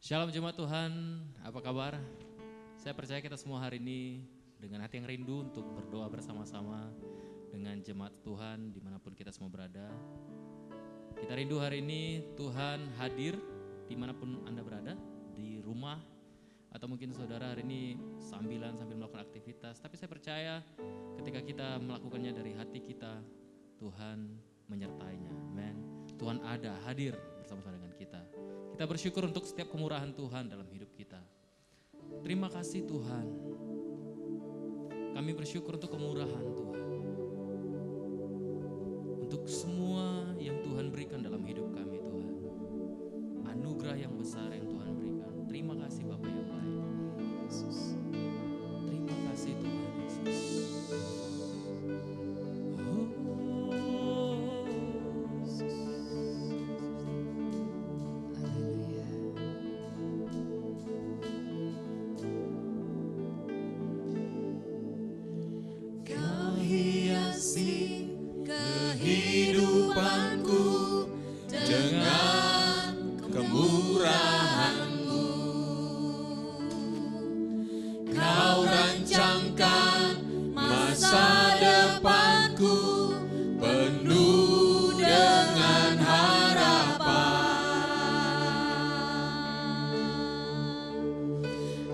Shalom jemaat Tuhan, apa kabar? Saya percaya kita semua hari ini dengan hati yang rindu untuk berdoa bersama-sama dengan jemaat Tuhan dimanapun kita semua berada. Kita rindu hari ini Tuhan hadir dimanapun Anda berada, di rumah, atau mungkin saudara hari ini sambil melakukan aktivitas. Tapi saya percaya ketika kita melakukannya dari hati kita, Tuhan menyertainya. Amen. Tuhan ada, hadir bersama-sama dengan kita. Kita bersyukur untuk setiap kemurahan Tuhan dalam hidup kita. Terima kasih Tuhan. Kami bersyukur untuk kemurahan Tuhan. Untuk semua yang Tuhan berikan dalam hidup kami Tuhan. Anugerah yang besar yang Tuhan berikan. Terima kasih Bapa yang baik. Yesus. Terima kasih Tuhan Yesus. Kehidupanku dengan kemurahan-Mu, Kau rancangkan masa depanku penuh dengan harapan.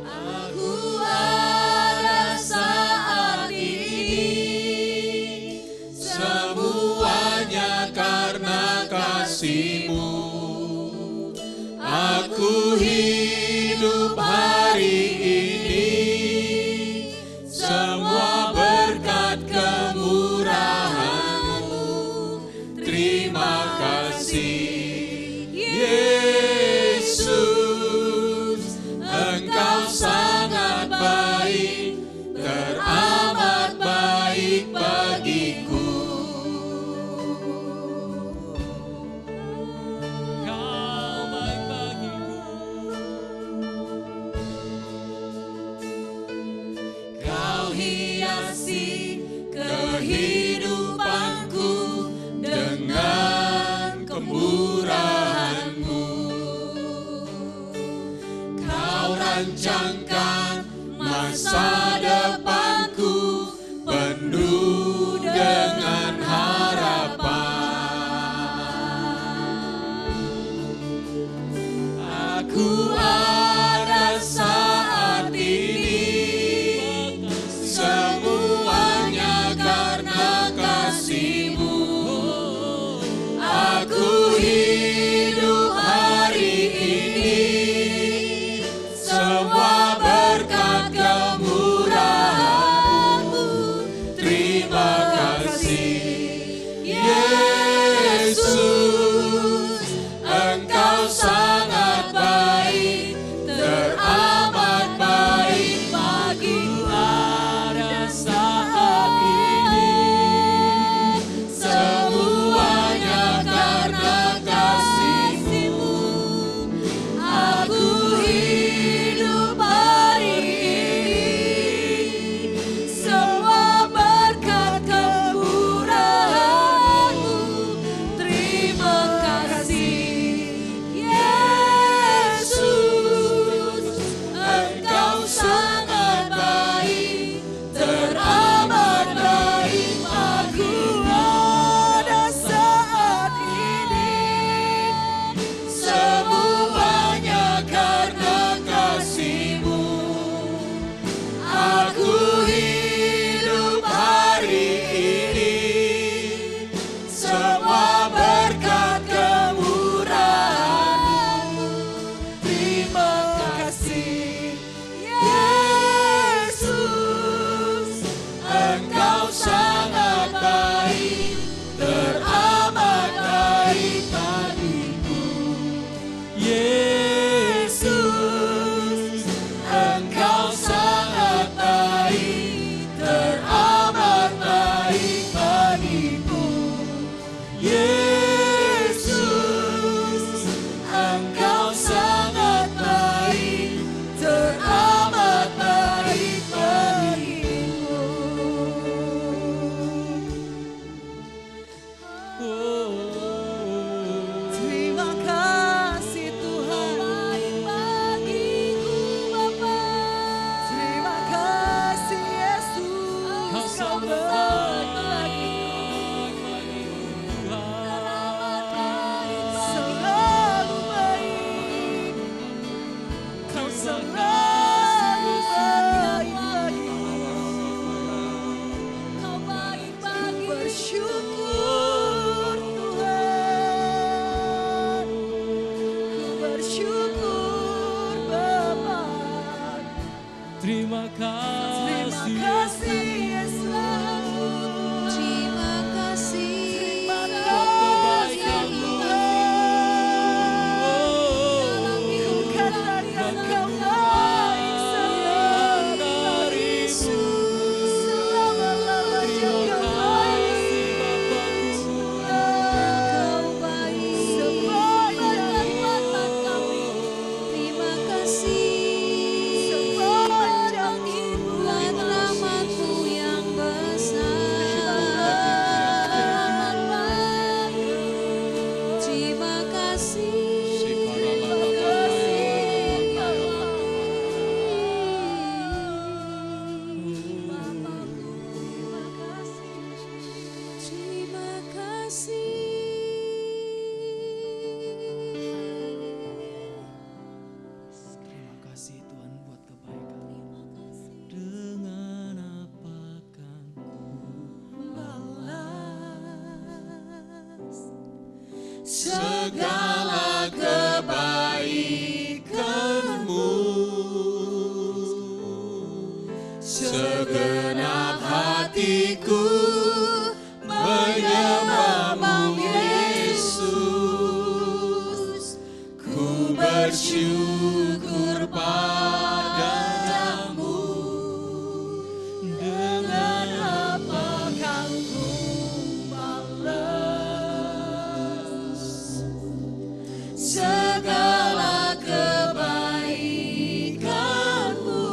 Aku ada saat ini, semuanya karena kasih-Mu. Aku hidup hari ini, semua berkat kemurahan-Mu. Terima kasih Yesus, Engkau sangat baik, teramat baik bagiku. Kau baik bagiku. Kau hiasi kehidupanku dengan kemurahan-Mu. Kau rancangkan masa depanku penuh dengan harapan. Aku ada saat ini, semuanya karena kasih-Mu. Aku hidup hari ini, semua berkat kemurahan-Mu. Terima kasih Yesus, Engkau sangat baik, Terima kasih Yesus. Terima kasih Buat kebaikan-Mu. katakan Kau baik dari-Mu. selama-lamanya. Terima kasih Bapakku. Kau baik sepanjang mata kami. Terima kasih sepanjang buat rahmat-Mu yang besar. Terima kasih. Terima kasih. Terima kasih Tuhan buat kebaikan. Dengan apa akan Balas segala kebaikan-Mu, segenap hatiku menyembah-Mu Yesus. Ku bersyukur padamu. Dengan apa kan ku balas segala kebaikan-Mu,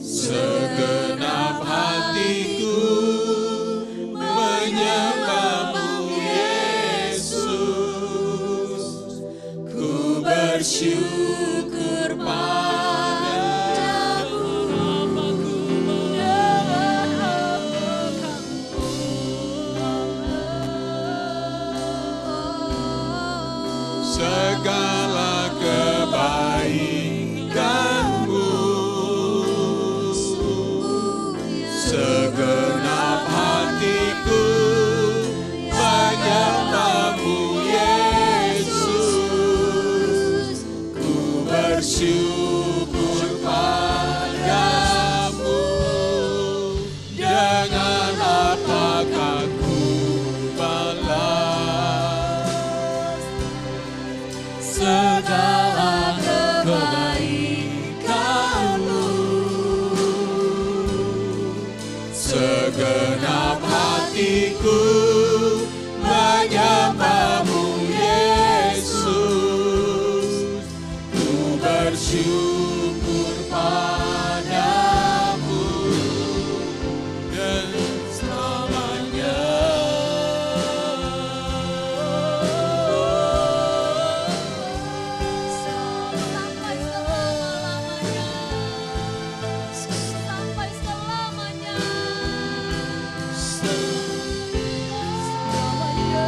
segenap hatiku menyembah-Mu Yesus. Ku bersyukur padamu. Dengan apa kan ku segala kebaikan-Mu, segenap hatiku menyembah-Mu Yesus. Ku bersyukur padamu. Dengan apakah ku balas segala kebaikan-Mu, segenap hatiku menyembah-Mu Yesus. Ku bersyukur padamu dan selamanya. sampai selama-lamanya. Sampai selamanya.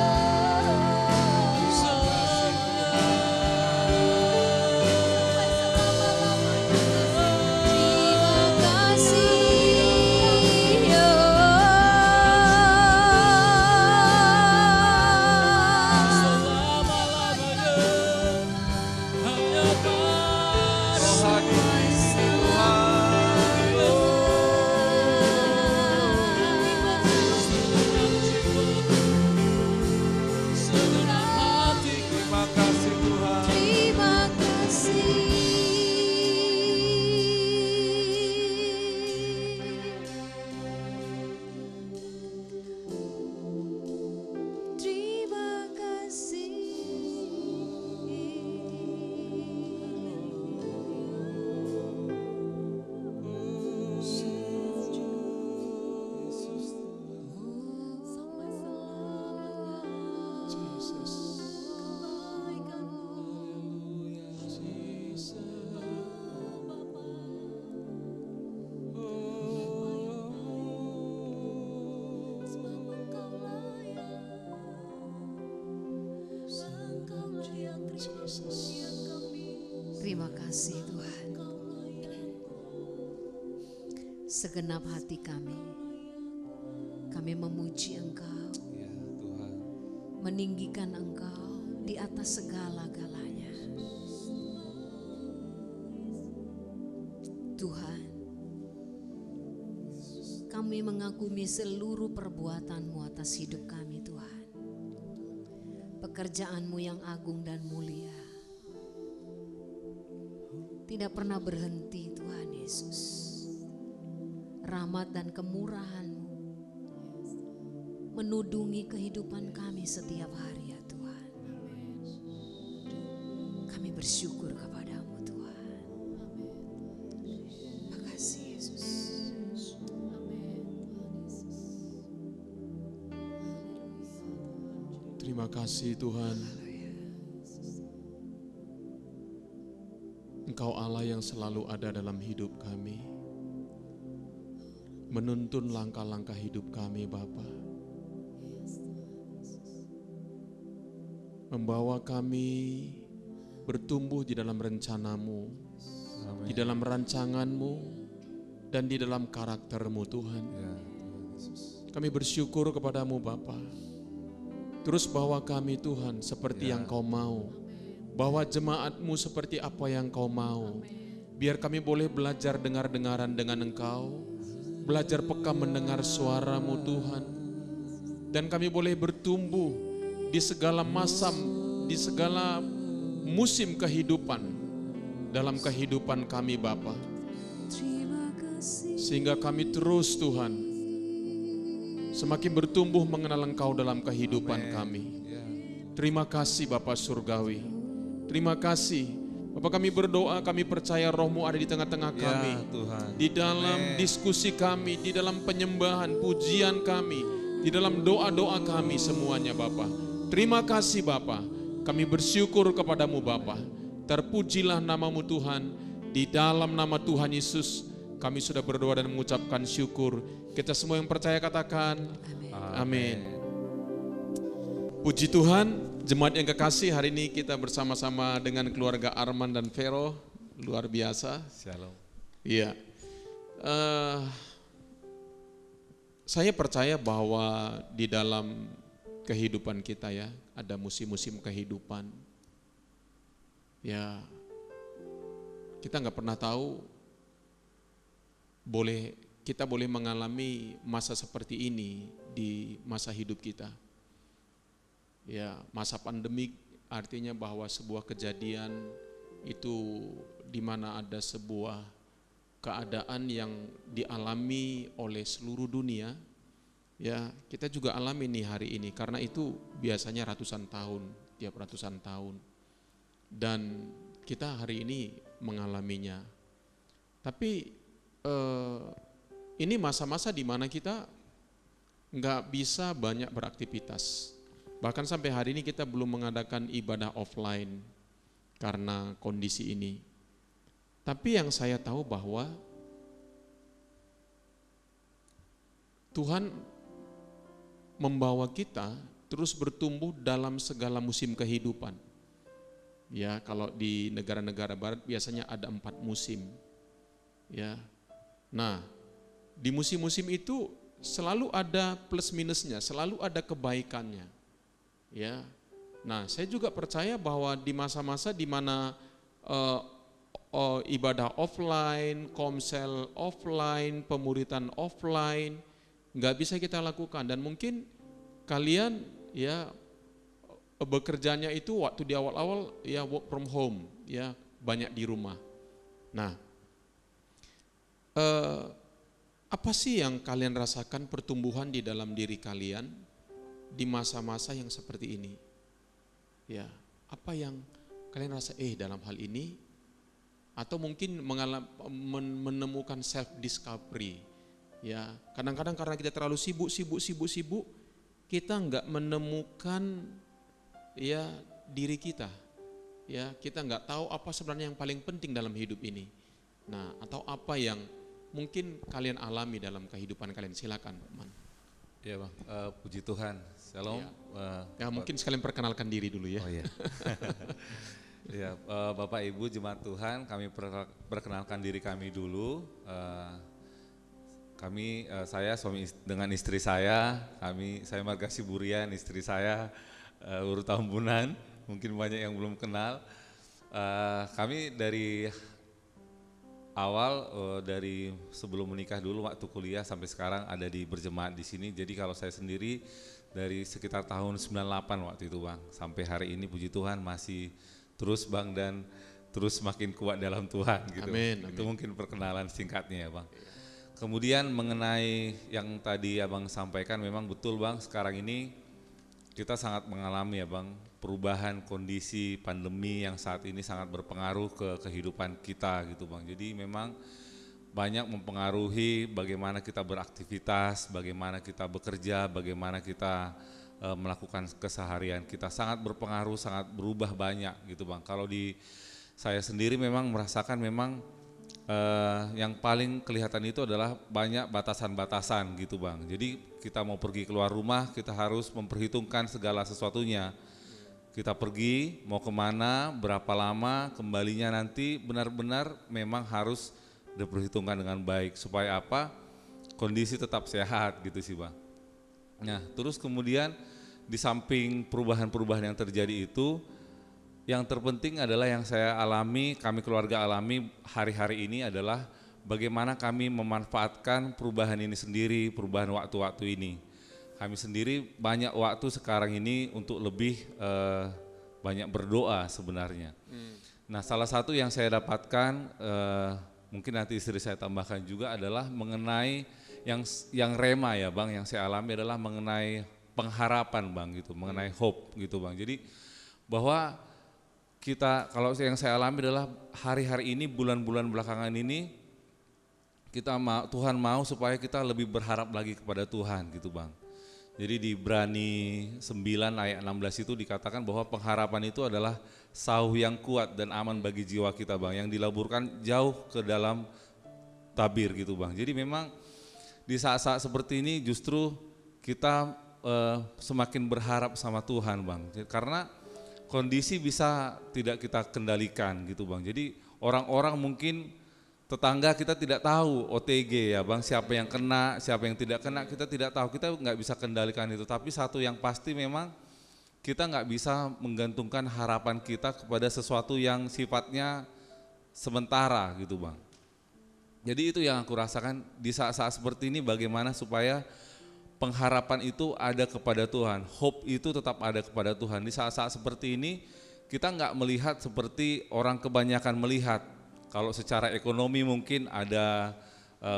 Terima kasih Tuhan. Segenap hati kami memuji Engkau, Ya Tuhan, meninggikan Engkau di atas segala-galanya. Tuhan, kami mengagumi seluruh perbuatan-Mu atas hidup kami Tuhan. Pekerjaan-Mu yang agung dan mulia tidak pernah berhenti Tuhan Yesus. Rahmat dan kemurahan-Mu menudungi kehidupan kami setiap hari ya Tuhan. Kami bersyukur kepadamu Tuhan. Makasih Yesus. Terima kasih Tuhan. Engkau Allah yang selalu ada dalam hidup kami. Menuntun langkah-langkah hidup kami Bapa. Membawa kami bertumbuh di dalam rencana-Mu, di dalam rancangan-Mu, dan di dalam karakter-Mu Tuhan. Kami bersyukur kepadamu Bapa. Terus bawa kami Tuhan seperti yang Kau mau. Bawa jemaat-Mu seperti apa yang Kau mau. Biar kami boleh belajar dengar-dengaran dengan Engkau. Belajar peka mendengar suara-Mu Tuhan. Dan kami boleh bertumbuh di segala masa, di segala musim kehidupan, dalam kehidupan kami Bapa. Sehingga kami terus Tuhan, semakin bertumbuh mengenal Engkau dalam kehidupan kami. Terima kasih Bapa Surgawi. Terima kasih. Bapa kami berdoa, kami percaya Roh-Mu ada di tengah-tengah kami. Tuhan. Di dalam diskusi kami, di dalam penyembahan, pujian kami, di dalam doa-doa kami semuanya Bapa. Terima kasih Bapa. Kami bersyukur kepadamu Bapa. Terpujilah nama-Mu Tuhan. Di dalam nama Tuhan Yesus kami sudah berdoa dan mengucapkan syukur. Kita semua yang percaya katakan amin. Puji Tuhan, jemaat yang kekasih, hari ini kita bersama-sama dengan keluarga Arman dan Vero. Luar biasa. Shalom. Iya. Saya percaya bahwa di dalam kehidupan kita ya, ada musim-musim kehidupan. Ya, kita nggak pernah tahu kita boleh mengalami masa seperti ini di masa hidup kita. Ya, masa pandemik artinya bahwa sebuah kejadian itu di mana ada sebuah keadaan yang dialami oleh seluruh dunia. Ya, kita juga alami nih hari ini, karena itu biasanya ratusan tahun, tiap ratusan tahun. Dan kita hari ini mengalaminya. Tapi ini masa-masa di mana kita nggak bisa banyak beraktivitas. Bahkan sampai hari ini kita belum mengadakan ibadah offline karena kondisi ini. Tapi yang saya tahu bahwa Tuhan membawa kita terus bertumbuh dalam segala musim kehidupan. Ya, kalau di negara-negara barat biasanya ada 4 musim. Ya. Nah, di musim-musim itu selalu ada plus minusnya, selalu ada kebaikannya. Ya. Nah, saya juga percaya bahwa di masa-masa di mana ibadah offline, komsel offline, pemuritan offline nggak bisa kita lakukan, dan mungkin kalian ya bekerjanya itu waktu di awal-awal ya work from home, ya banyak di rumah. Nah, apa sih yang kalian rasakan pertumbuhan di dalam diri kalian di masa-masa yang seperti ini? Ya, apa yang kalian rasa dalam hal ini? Atau mungkin menemukan self discovery. Ya, kadang-kadang karena kita terlalu sibuk, kita nggak menemukan ya diri kita. Ya, kita nggak tahu apa sebenarnya yang paling penting dalam hidup ini. Nah, atau apa yang mungkin kalian alami dalam kehidupan kalian, silakan, Man. Ya Bang, puji Tuhan. Shalom. Ya, mungkin sekalian perkenalkan diri dulu ya. Oh iya. Ya, Bapak Ibu jemaat Tuhan, kami perkenalkan diri kami dulu. Saya dengan istri saya, saya Marga Siburian, istri saya Urut Tambunan, mungkin banyak yang belum kenal. Kami dari awal dari sebelum menikah dulu waktu kuliah sampai sekarang ada di berjemaat di sini. Jadi kalau saya sendiri dari sekitar tahun 98 waktu itu Bang, sampai hari ini puji Tuhan masih terus Bang dan terus makin kuat dalam Tuhan gitu. Amin, Itu mungkin perkenalan singkatnya ya Bang. Kemudian mengenai yang tadi Abang sampaikan, memang betul Bang, sekarang ini kita sangat mengalami ya Bang, perubahan kondisi pandemi yang saat ini sangat berpengaruh ke kehidupan kita gitu Bang. Jadi memang banyak mempengaruhi bagaimana kita beraktivitas, bagaimana kita bekerja, bagaimana kita melakukan keseharian kita, sangat berpengaruh, sangat berubah banyak gitu Bang. Kalau di saya sendiri memang merasakan memang yang paling kelihatan itu adalah banyak batasan-batasan gitu Bang. Jadi kita mau pergi keluar rumah, kita harus memperhitungkan segala sesuatunya. Kita pergi, mau kemana, berapa lama, kembalinya nanti benar-benar memang harus diperhitungkan dengan baik. Supaya apa? Kondisi tetap sehat gitu sih Bang. Nah terus kemudian di samping perubahan-perubahan yang terjadi itu, yang terpenting adalah yang saya alami, kami keluarga alami hari-hari ini adalah bagaimana kami memanfaatkan perubahan ini sendiri, perubahan waktu-waktu ini. Kami sendiri banyak waktu sekarang ini untuk lebih banyak berdoa sebenarnya. Nah salah satu yang saya dapatkan, mungkin nanti istri saya tambahkan juga adalah mengenai yang rema ya Bang, yang saya alami adalah mengenai pengharapan Bang gitu, mengenai hope gitu Bang. Jadi bahwa kita, kalau yang saya alami adalah hari-hari ini, bulan-bulan belakangan ini, Tuhan mau supaya kita lebih berharap lagi kepada Tuhan gitu Bang. Jadi di Ibrani 9 ayat 16 itu dikatakan bahwa pengharapan itu adalah sauh yang kuat dan aman bagi jiwa kita Bang, yang dilaburkan jauh ke dalam tabir gitu Bang. Jadi memang di saat-saat seperti ini justru kita semakin berharap sama Tuhan Bang, karena kondisi bisa tidak kita kendalikan gitu Bang. Jadi orang-orang mungkin tetangga kita tidak tahu OTG ya Bang, siapa yang kena, siapa yang tidak kena, kita tidak tahu, kita nggak bisa kendalikan itu. Tapi satu yang pasti memang kita nggak bisa menggantungkan harapan kita kepada sesuatu yang sifatnya sementara gitu Bang. Jadi itu yang aku rasakan di saat-saat seperti ini, bagaimana supaya pengharapan itu ada kepada Tuhan, hope itu tetap ada kepada Tuhan. Di saat-saat seperti ini kita nggak melihat seperti orang kebanyakan melihat. Kalau secara ekonomi mungkin ada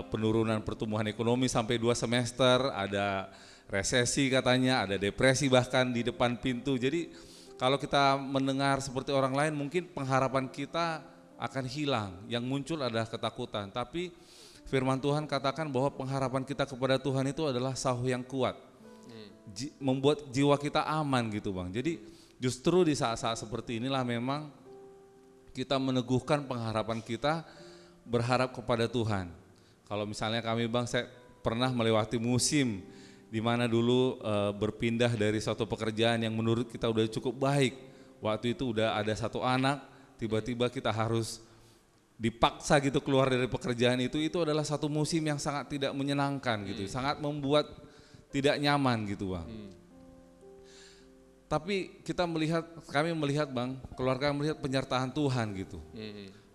penurunan pertumbuhan ekonomi sampai 2 semester, ada resesi katanya, ada depresi bahkan di depan pintu. Jadi kalau kita mendengar seperti orang lain mungkin pengharapan kita akan hilang, yang muncul adalah ketakutan. Tapi firman Tuhan katakan bahwa pengharapan kita kepada Tuhan itu adalah sauh yang kuat, membuat jiwa kita aman gitu Bang. Jadi justru di saat-saat seperti inilah memang kita meneguhkan pengharapan kita, berharap kepada Tuhan. Kalau misalnya kami Bang, saya pernah melewati musim di mana dulu berpindah dari suatu pekerjaan yang menurut kita udah cukup baik. Waktu itu udah ada 1 anak, tiba-tiba kita harus dipaksa gitu keluar dari pekerjaan itu adalah satu musim yang sangat tidak menyenangkan gitu, sangat membuat tidak nyaman gitu Bang. Tapi kami melihat Bang, keluarga melihat penyertaan Tuhan gitu.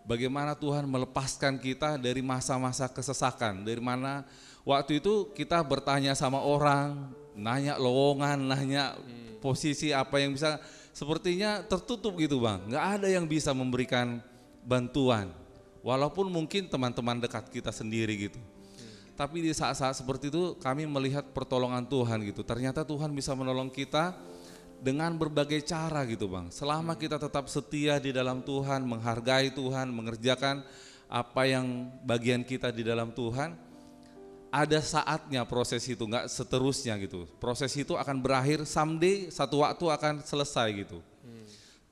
Bagaimana Tuhan melepaskan kita dari masa-masa kesesakan, dari mana waktu itu kita bertanya sama orang, nanya lowongan, nanya posisi apa yang bisa, sepertinya tertutup gitu Bang, nggak ada yang bisa memberikan bantuan. Walaupun mungkin teman-teman dekat kita sendiri gitu. Tapi di saat-saat seperti itu kami melihat pertolongan Tuhan gitu. Ternyata Tuhan bisa menolong kita dengan berbagai cara gitu Bang. Selama kita tetap setia di dalam Tuhan, menghargai Tuhan, mengerjakan apa yang bagian kita di dalam Tuhan, ada saatnya proses itu, enggak seterusnya gitu. Proses itu akan berakhir, someday satu waktu akan selesai gitu.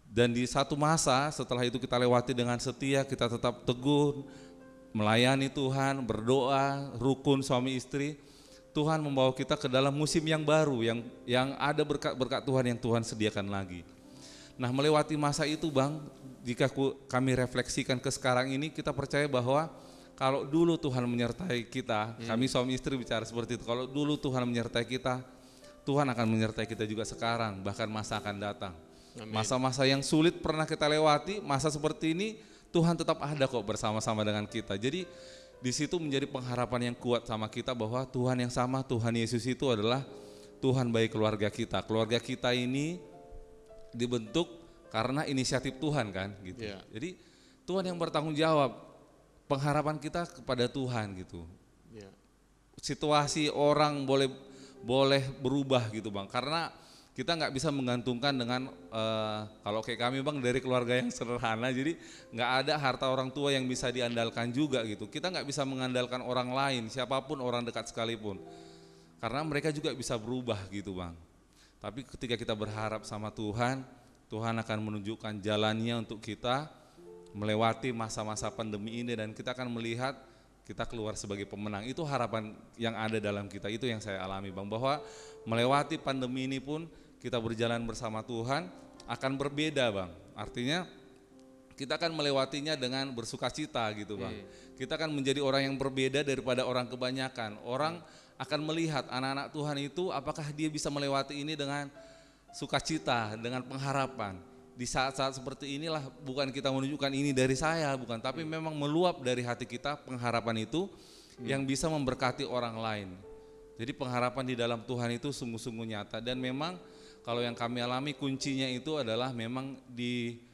Dan di satu masa setelah itu kita lewati dengan setia, kita tetap teguh, melayani Tuhan, berdoa, rukun suami istri, Tuhan membawa kita ke dalam musim yang baru, yang ada berkat-berkat Tuhan yang Tuhan sediakan lagi. Nah melewati masa itu Bang, jika kami refleksikan ke sekarang ini, kita percaya bahwa kalau dulu Tuhan menyertai kita, kami suami istri bicara seperti itu, kalau dulu Tuhan menyertai kita, Tuhan akan menyertai kita juga sekarang, bahkan masa akan datang. Masa-masa yang sulit pernah kita lewati, masa seperti ini Tuhan tetap ada kok bersama-sama dengan kita. Jadi di situ menjadi pengharapan yang kuat sama kita bahwa Tuhan yang sama, Tuhan Yesus itu adalah Tuhan bagi keluarga kita. Keluarga kita ini dibentuk karena inisiatif Tuhan kan gitu. Iya. Jadi Tuhan yang bertanggung jawab. Pengharapan kita kepada Tuhan gitu. Ya. Situasi orang boleh berubah gitu Bang, karena kita nggak bisa menggantungkan dengan kalau kayak kami Bang dari keluarga yang sederhana, jadi nggak ada harta orang tua yang bisa diandalkan juga gitu. Kita nggak bisa mengandalkan orang lain, siapapun orang dekat sekalipun, karena mereka juga bisa berubah gitu Bang. Tapi ketika kita berharap sama Tuhan, Tuhan akan menunjukkan jalannya untuk kita melewati masa-masa pandemi ini, dan kita akan melihat kita keluar sebagai pemenang. Itu harapan yang ada dalam kita, itu yang saya alami Bang, bahwa melewati pandemi ini pun kita berjalan bersama Tuhan akan berbeda Bang. Artinya kita akan melewatinya dengan bersuka cita gitu Bang. Kita akan menjadi orang yang berbeda daripada orang kebanyakan. Orang akan melihat anak-anak Tuhan itu apakah dia bisa melewati ini dengan sukacita, dengan pengharapan. Di saat-saat seperti inilah bukan kita menunjukkan ini dari saya, bukan, tapi memang meluap dari hati kita pengharapan itu yang bisa memberkati orang lain. Jadi pengharapan di dalam Tuhan itu sungguh-sungguh nyata, dan memang kalau yang kami alami kuncinya itu adalah memang di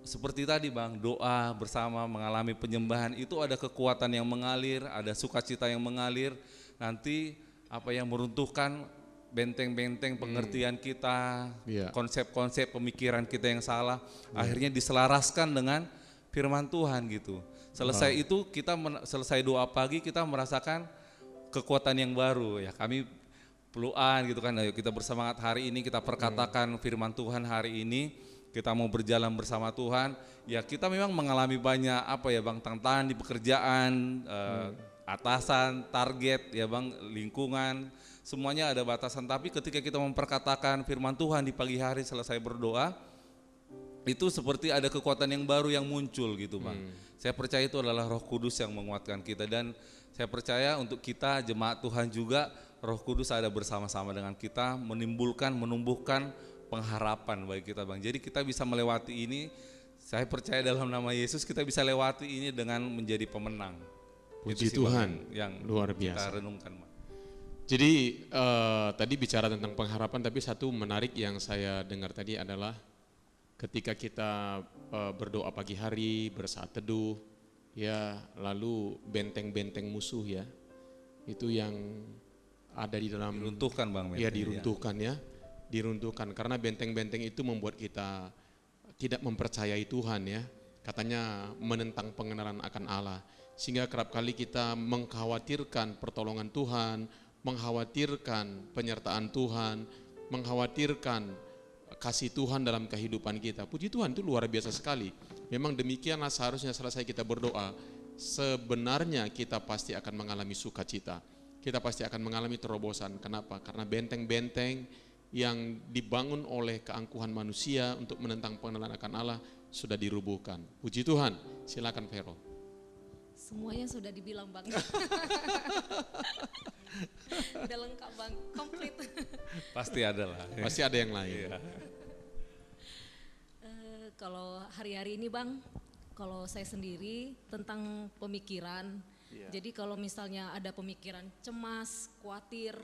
seperti tadi Bang, doa bersama, mengalami penyembahan, itu ada kekuatan yang mengalir, ada sukacita yang mengalir, nanti apa yang meruntuhkan benteng-benteng pengertian kita, konsep-konsep pemikiran kita yang salah, akhirnya diselaraskan dengan firman Tuhan gitu. Selesai itu kita selesai doa pagi, kita merasakan kekuatan yang baru ya. Kami peluan gitu kan, ayo kita bersemangat hari ini, kita perkatakan firman Tuhan hari ini, kita mau berjalan bersama Tuhan. Ya kita memang mengalami banyak apa ya Bang, tantangan di pekerjaan, atasan, target ya Bang, lingkungan, semuanya ada batasan, tapi ketika kita memperkatakan firman Tuhan di pagi hari selesai berdoa, itu seperti ada kekuatan yang baru yang muncul gitu Bang. Saya percaya itu adalah Roh Kudus yang menguatkan kita, dan saya percaya untuk kita jemaat Tuhan juga Roh Kudus ada bersama-sama dengan kita, menumbuhkan pengharapan bagi kita Bang. Jadi kita bisa melewati ini, saya percaya dalam nama Yesus kita bisa lewati ini dengan menjadi pemenang. Puji Tuhan, yang luar biasa. Kita renungkan Bang. Jadi tadi bicara tentang pengharapan, tapi satu menarik yang saya dengar tadi adalah ketika kita berdoa pagi hari, bersaat teduh, ya lalu benteng-benteng musuh ya, itu yang ada di dalam diruntuhkan Bang. Ya diruntuhkan ya, diruntuhkan karena benteng-benteng itu membuat kita tidak mempercayai Tuhan ya, katanya menentang pengenalan akan Allah, sehingga kerap kali kita mengkhawatirkan pertolongan Tuhan, mengkhawatirkan penyertaan Tuhan, mengkhawatirkan kasih Tuhan dalam kehidupan kita. Puji Tuhan, itu luar biasa sekali. Memang demikianlah seharusnya selesai kita berdoa, sebenarnya kita pasti akan mengalami sukacita. Kita pasti akan mengalami terobosan. Kenapa? Karena benteng-benteng yang dibangun oleh keangkuhan manusia untuk menentang pengenalan akan Allah sudah dirubuhkan. Puji Tuhan. Silakan Vero. Semuanya sudah dibilang Bang. Udah lengkap Bang, komplit. Pasti ada lah. Pasti ada yang lain. Kalau hari-hari ini Bang, kalau saya sendiri tentang pemikiran. Jadi kalau misalnya ada pemikiran cemas, khawatir,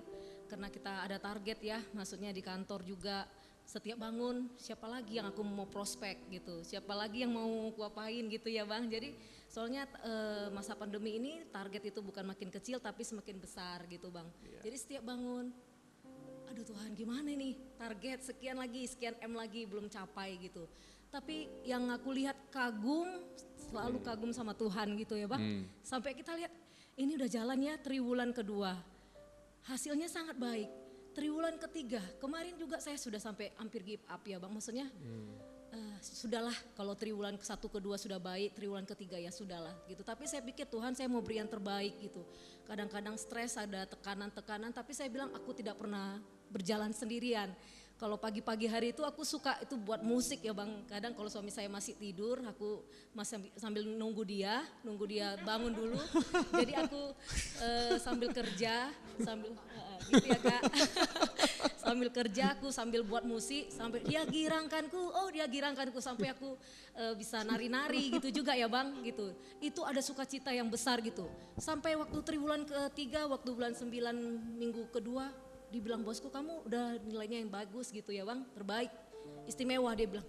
karena kita ada target ya, maksudnya di kantor juga. Setiap bangun, siapa lagi yang aku mau prospek gitu, siapa lagi yang mau kuapain gitu ya Bang. Jadi soalnya masa pandemi ini target itu bukan makin kecil tapi semakin besar gitu Bang. Jadi setiap bangun, aduh Tuhan gimana ini, target sekian lagi, sekian M lagi belum capai gitu. Tapi yang aku lihat selalu kagum sama Tuhan gitu ya Bang. Sampai kita lihat ini udah jalan ya triwulan kedua, hasilnya sangat baik. Triwulan ketiga, kemarin juga saya sudah sampai hampir give up ya Bang, maksudnya sudahlah kalau triwulan ke-1 ke-2 sudah baik, triwulan ketiga ya sudahlah gitu. Tapi saya pikir Tuhan saya mau beri yang terbaik gitu. Kadang-kadang stres, ada tekanan-tekanan, tapi saya bilang aku tidak pernah berjalan sendirian. Kalau pagi-pagi hari itu aku suka itu buat musik ya Bang. Kadang kalau suami saya masih tidur, aku masih sambil nunggu dia bangun dulu. Jadi aku sambil kerja, sambil gitu ya Kak. sambil kerjaku, sambil buat musik, sambil dia girangkanku sampai aku bisa nari-nari gitu juga ya Bang gitu. Itu ada sukacita yang besar gitu. Sampai waktu triwulan ketiga, waktu bulan 9 minggu kedua, dibilang bosku kamu udah nilainya yang bagus gitu ya Bang, terbaik, istimewa. Dia bilang,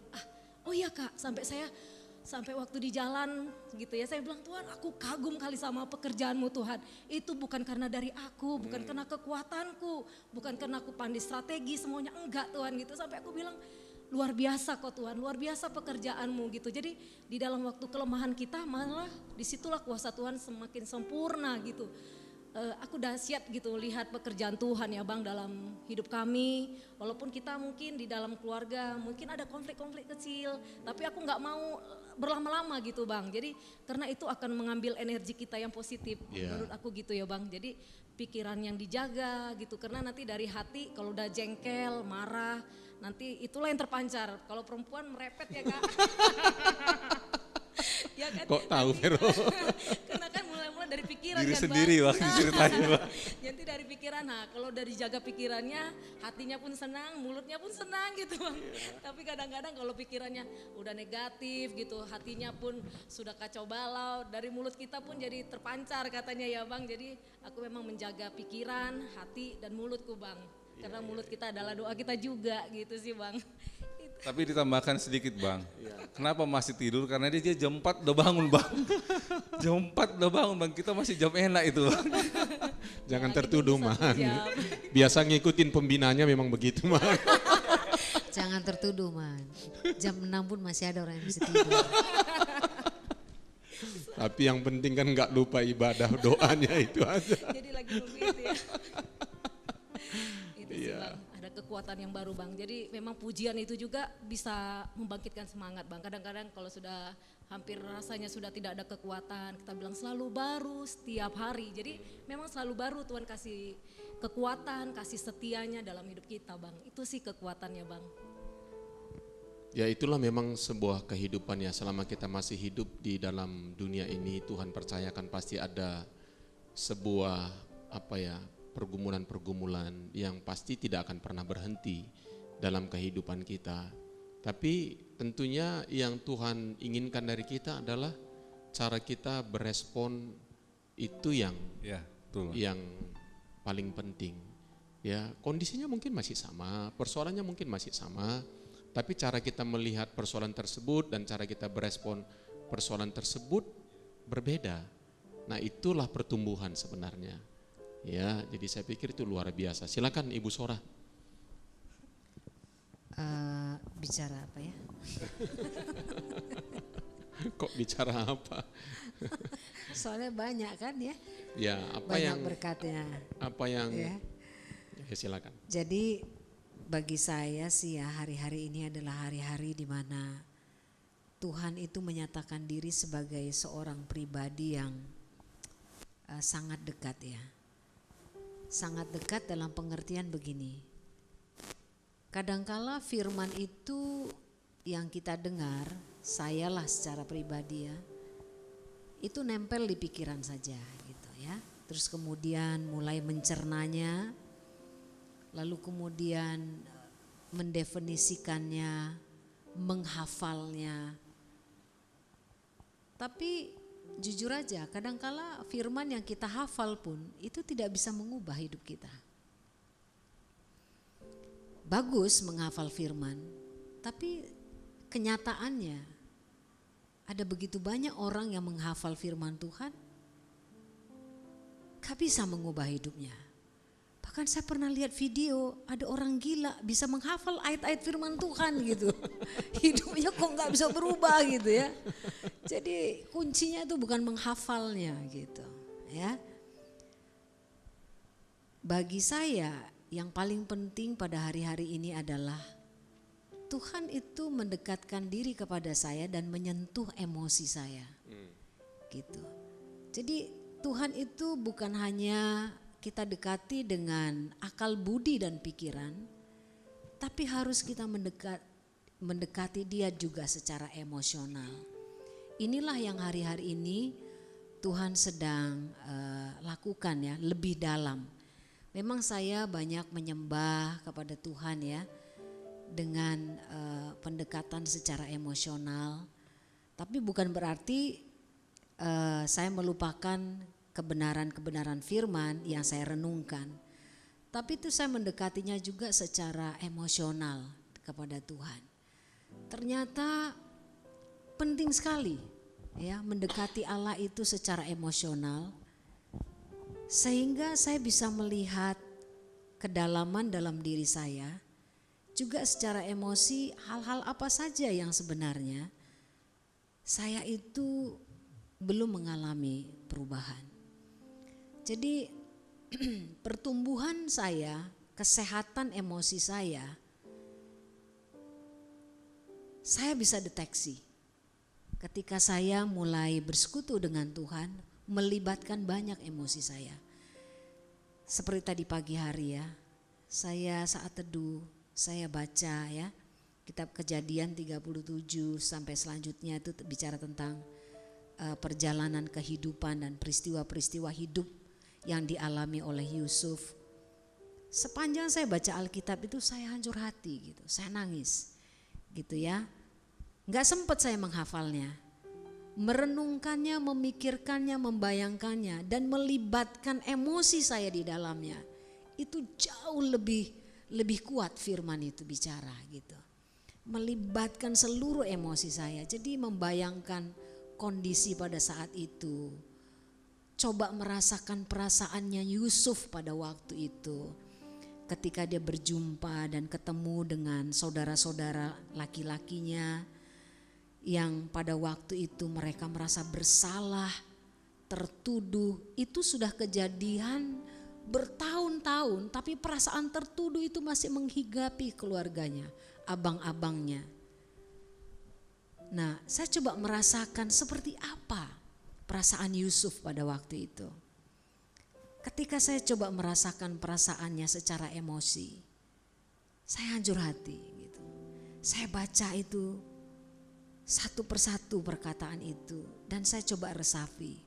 oh iya Kak, sampai waktu di jalan gitu ya, saya bilang Tuhan aku kagum kali sama pekerjaanmu Tuhan. Itu bukan karena dari aku, bukan karena kekuatanku, bukan karena aku pandai strategi semuanya, enggak Tuhan gitu. Sampai aku bilang luar biasa kok Tuhan, luar biasa pekerjaanmu gitu. Jadi di dalam waktu kelemahan kita malah disitulah kuasa Tuhan semakin sempurna gitu. Aku dahsyat gitu lihat pekerjaan Tuhan ya Bang dalam hidup kami. Walaupun kita mungkin di dalam keluarga mungkin ada konflik-konflik kecil, tapi aku nggak mau berlama-lama gitu Bang. Jadi karena itu akan mengambil energi kita yang positif, menurut aku gitu ya Bang. Jadi pikiran yang dijaga gitu, karena nanti dari hati kalau udah jengkel, marah, nanti itulah yang terpancar. Kalau perempuan merepet ya Kak. Ya kan? Kok tahu Vero? Karena kan mulai dari pikiran Diri kan sendiri Bang. waktu ceritanya Bang. Jadi dari pikiran, nah kalau dari jaga pikirannya, hatinya pun senang, mulutnya pun senang gitu Bang. Tapi kadang-kadang kalau pikirannya udah negatif gitu, hatinya pun sudah kacau balau, dari mulut kita pun jadi terpancar katanya ya Bang. Jadi aku memang menjaga pikiran, hati dan mulutku Bang. Karena mulut kita adalah doa kita juga gitu sih Bang. Tapi ditambahkan sedikit Bang, kenapa masih tidur? Karena dia jam 4 udah bangun Bang. Jam 4 udah bangun Bang, kita masih jam enak itu Bang. Jangan Lagi tertuduh tunggu Man. 1 jam. Biasa ngikutin pembinanya memang begitu Man. Jangan tertuduh Man, jam 6 pun masih ada orang yang bisa tidur. Tapi yang penting kan nggak lupa ibadah doanya itu aja. Jadi lagi nunggu itu ya. Itu sih Bang, ada kekuatan yang baru Bang. Jadi memang pujian itu juga bisa membangkitkan semangat Bang. Kadang-kadang kalau sudah hampir rasanya sudah tidak ada kekuatan, kita bilang selalu baru setiap hari. Jadi memang selalu baru Tuhan kasih kekuatan, kasih setianya dalam hidup kita Bang. Itu sih kekuatannya Bang. Ya itulah memang sebuah kehidupan ya, selama kita masih hidup di dalam dunia ini, Tuhan percayakan pasti ada sebuah pergumulan-pergumulan yang pasti tidak akan pernah berhenti dalam kehidupan kita. Tapi tentunya yang Tuhan inginkan dari kita adalah cara kita berespon, itu yang Betul. yang paling penting. Ya, kondisinya mungkin masih sama, persoalannya mungkin masih sama, tapi cara kita melihat persoalan tersebut dan cara kita berespon persoalan tersebut berbeda. Nah, itulah pertumbuhan sebenarnya. Ya, jadi saya pikir itu luar biasa. Silakan Ibu Sora. Bicara apa ya? Kok bicara apa? Soalnya banyak kan ya, Ya, apa banyak yang berkatnya. ya, Ya. silakan. Jadi bagi saya sih ya, hari-hari ini adalah hari-hari di mana Tuhan itu menyatakan diri sebagai seorang pribadi yang sangat dekat ya. Sangat dekat dalam pengertian begini. Kadangkala firman itu yang kita dengar, sayalah secara pribadi ya, itu nempel di pikiran saja gitu ya. Terus kemudian mulai mencernanya, lalu kemudian mendefinisikannya, menghafalnya. Tapi jujur aja, kadangkala firman yang kita hafal pun itu tidak bisa mengubah hidup kita. Bagus menghafal firman, tapi kenyataannya ada begitu banyak orang yang menghafal firman Tuhan, gak bisa mengubah hidupnya. Bahkan saya pernah lihat video, ada orang gila bisa menghafal ayat-ayat firman Tuhan gitu. Hidupnya kok gak bisa berubah gitu ya. Jadi kuncinya itu bukan menghafalnya gitu ya. Bagi saya yang paling penting pada hari-hari ini adalah Tuhan itu mendekatkan diri kepada saya dan menyentuh emosi saya gitu. Jadi Tuhan itu bukan hanya kita dekati dengan akal budi dan pikiran, tapi harus kita mendekati dia juga secara emosional. Inilah yang hari-hari ini Tuhan sedang lakukan ya, lebih dalam. Memang saya banyak menyembah kepada Tuhan ya, dengan pendekatan secara emosional. Tapi bukan berarti saya melupakan kebenaran-kebenaran firman yang saya renungkan. Tapi itu saya mendekatinya juga secara emosional kepada Tuhan. Ternyata penting sekali ya mendekati Allah itu secara emosional, sehingga saya bisa melihat kedalaman dalam diri saya, juga secara emosi hal-hal apa saja yang sebenarnya saya itu belum mengalami perubahan. Jadi pertumbuhan saya, kesehatan emosi saya bisa deteksi ketika saya mulai bersekutu dengan Tuhan, melibatkan banyak emosi saya. Seperti tadi pagi hari ya, saya saat teduh, saya baca ya kitab Kejadian 37 sampai selanjutnya itu bicara tentang perjalanan kehidupan dan peristiwa-peristiwa hidup yang dialami oleh Yusuf. Sepanjang saya baca Alkitab itu saya hancur hati gitu, saya nangis gitu ya. Nggak sempat saya menghafalnya, merenungkannya, memikirkannya, membayangkannya, dan melibatkan emosi saya di dalamnya. Itu jauh lebih kuat firman itu bicara gitu. Melibatkan seluruh emosi saya, jadi membayangkan kondisi pada saat itu. Coba merasakan perasaannya Yusuf pada waktu itu. Ketika dia berjumpa dan ketemu dengan saudara-saudara laki-lakinya, yang pada waktu itu mereka merasa bersalah, tertuduh. Itu sudah kejadian bertahun-tahun, tapi perasaan tertuduh itu masih menghigapi keluarganya, abang-abangnya. Nah, saya coba merasakan seperti apa perasaan Yusuf pada waktu itu. Ketika saya coba merasakan perasaannya secara emosi, saya hancur hati gitu. Saya baca itu satu persatu perkataan itu dan saya coba resapi.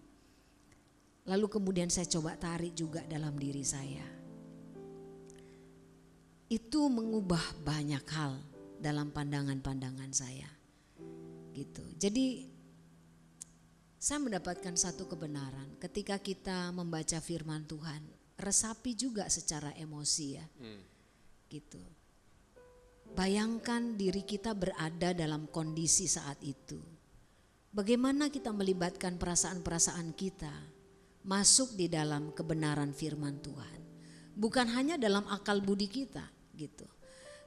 Lalu kemudian saya coba tarik juga dalam diri saya. Itu mengubah banyak hal dalam pandangan-pandangan saya. Gitu. Jadi saya mendapatkan satu kebenaran ketika kita membaca firman Tuhan, resapi juga secara emosi ya. Gitu. Bayangkan diri kita berada dalam kondisi saat itu. Bagaimana kita melibatkan perasaan-perasaan kita masuk di dalam kebenaran firman Tuhan. Bukan hanya dalam akal budi kita gitu.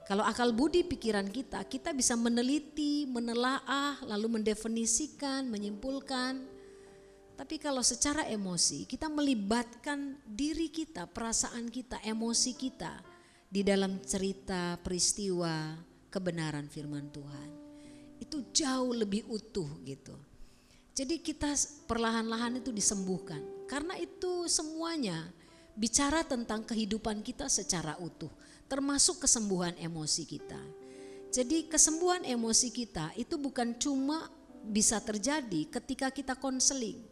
Kalau akal budi pikiran kita bisa meneliti, menelaah, lalu mendefinisikan, menyimpulkan. Tapi kalau secara emosi kita melibatkan diri kita, perasaan kita, emosi kita di dalam cerita, peristiwa, kebenaran firman Tuhan. Itu jauh lebih utuh gitu. Jadi kita perlahan-lahan itu disembuhkan. Karena itu semuanya bicara tentang kehidupan kita secara utuh. Termasuk kesembuhan emosi kita. Jadi kesembuhan emosi kita itu bukan cuma bisa terjadi ketika kita konseling.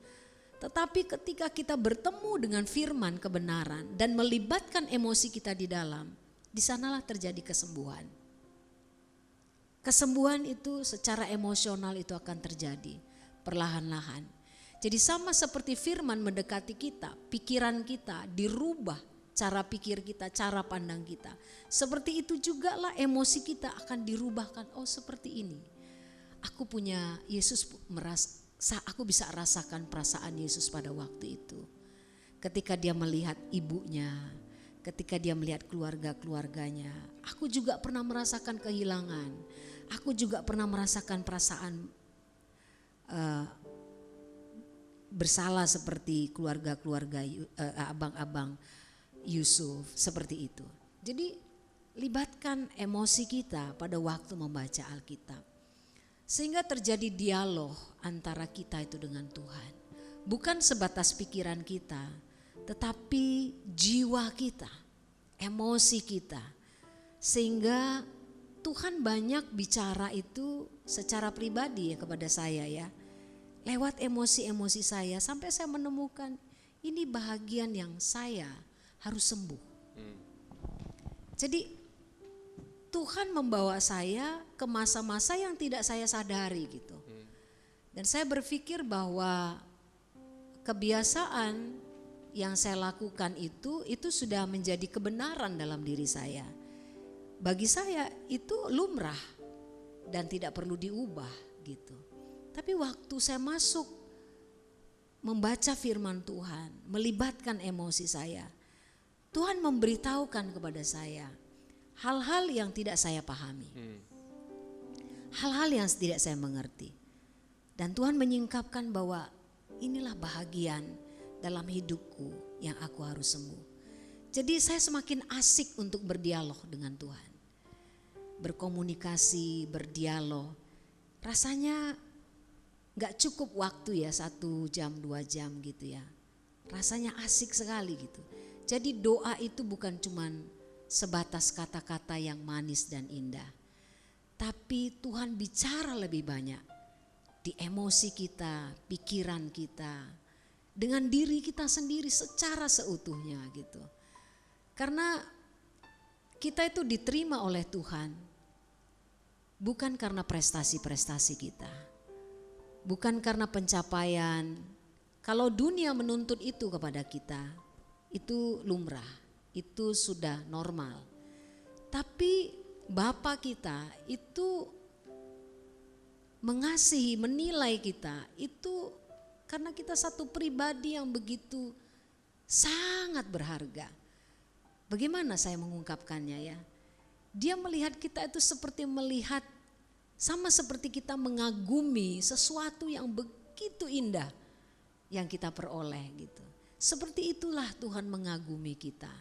Tetapi ketika kita bertemu dengan firman kebenaran dan melibatkan emosi kita di dalam, di sanalah terjadi kesembuhan. Kesembuhan itu secara emosional itu akan terjadi perlahan-lahan. Jadi sama seperti firman mendekati kita, pikiran kita dirubah, cara pikir kita, cara pandang kita. Seperti itu juga lah emosi kita akan dirubahkan. Oh seperti ini. Aku punya Yesus aku bisa rasakan perasaan Yesus pada waktu itu. Ketika dia melihat ibunya, ketika dia melihat keluarga-keluarganya, aku juga pernah merasakan kehilangan. Aku juga pernah merasakan perasaan bersalah seperti keluarga-keluarga abang-abang Yusuf, seperti itu. Jadi libatkan emosi kita pada waktu membaca Alkitab. Sehingga terjadi dialog antara kita itu dengan Tuhan. Bukan sebatas pikiran kita, tetapi jiwa kita, emosi kita. Sehingga Tuhan banyak bicara itu secara pribadi ya kepada saya ya. Lewat emosi-emosi saya sampai saya menemukan ini bahagian yang saya harus sembuh. Jadi Tuhan membawa saya ke masa-masa yang tidak saya sadari gitu. Dan saya berpikir bahwa kebiasaan yang saya lakukan itu sudah menjadi kebenaran dalam diri saya. Bagi saya itu lumrah dan tidak perlu diubah gitu. Tapi waktu saya masuk membaca firman Tuhan, melibatkan emosi saya, Tuhan memberitahukan kepada saya hal-hal yang tidak saya pahami. Hal-hal yang tidak saya mengerti. Dan Tuhan menyingkapkan bahwa inilah bahagian dalam hidupku yang aku harus sembuh. Jadi saya semakin asik untuk berdialog dengan Tuhan. Berkomunikasi, berdialog. Rasanya gak cukup waktu ya 1 jam, 2 jam gitu ya. Rasanya asik sekali gitu. Jadi doa itu bukan cuman sebatas kata-kata yang manis dan indah. Tapi Tuhan bicara lebih banyak di emosi kita, pikiran kita, dengan diri kita sendiri secara seutuhnya gitu. Karena kita itu diterima oleh Tuhan bukan karena prestasi-prestasi kita, bukan karena pencapaian. Kalau dunia menuntut itu kepada kita, itu lumrah, itu sudah normal. Tapi Bapa kita itu mengasihi, menilai kita itu karena kita satu pribadi yang begitu sangat berharga. Bagaimana saya mengungkapkannya ya? Dia melihat kita itu seperti melihat, sama seperti kita mengagumi sesuatu yang begitu indah yang kita peroleh gitu. Seperti itulah Tuhan mengagumi kita,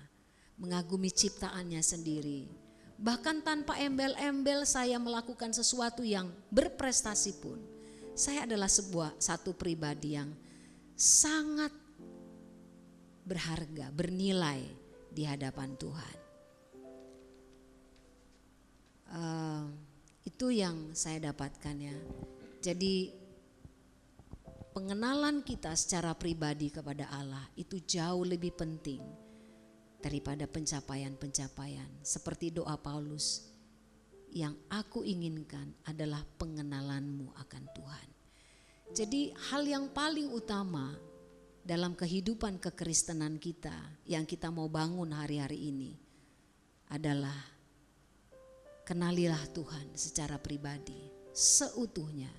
mengagumi ciptaannya sendiri. Bahkan tanpa embel-embel saya melakukan sesuatu yang berprestasi pun, saya adalah satu pribadi yang sangat berharga, bernilai di hadapan Tuhan. Itu yang saya dapatkan ya. Jadi pengenalan kita secara pribadi kepada Allah itu jauh lebih penting daripada pencapaian-pencapaian. Seperti doa Paulus, yang aku inginkan adalah pengenalanmu akan Tuhan. Jadi hal yang paling utama dalam kehidupan kekristenan kita yang kita mau bangun hari-hari ini adalah kenalilah Tuhan secara pribadi, seutuhnya,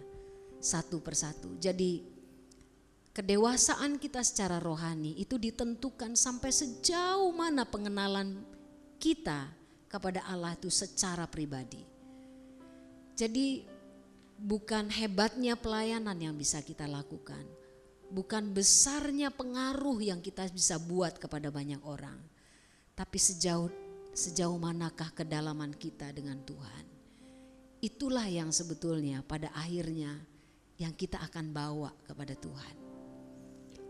satu persatu. Jadi kedewasaan kita secara rohani itu ditentukan sampai sejauh mana pengenalan kita kepada Allah itu secara pribadi. Jadi bukan hebatnya pelayanan yang bisa kita lakukan, bukan besarnya pengaruh yang kita bisa buat kepada banyak orang, tapi sejauh manakah kedalaman kita dengan Tuhan. Itulah yang sebetulnya pada akhirnya yang kita akan bawa kepada Tuhan.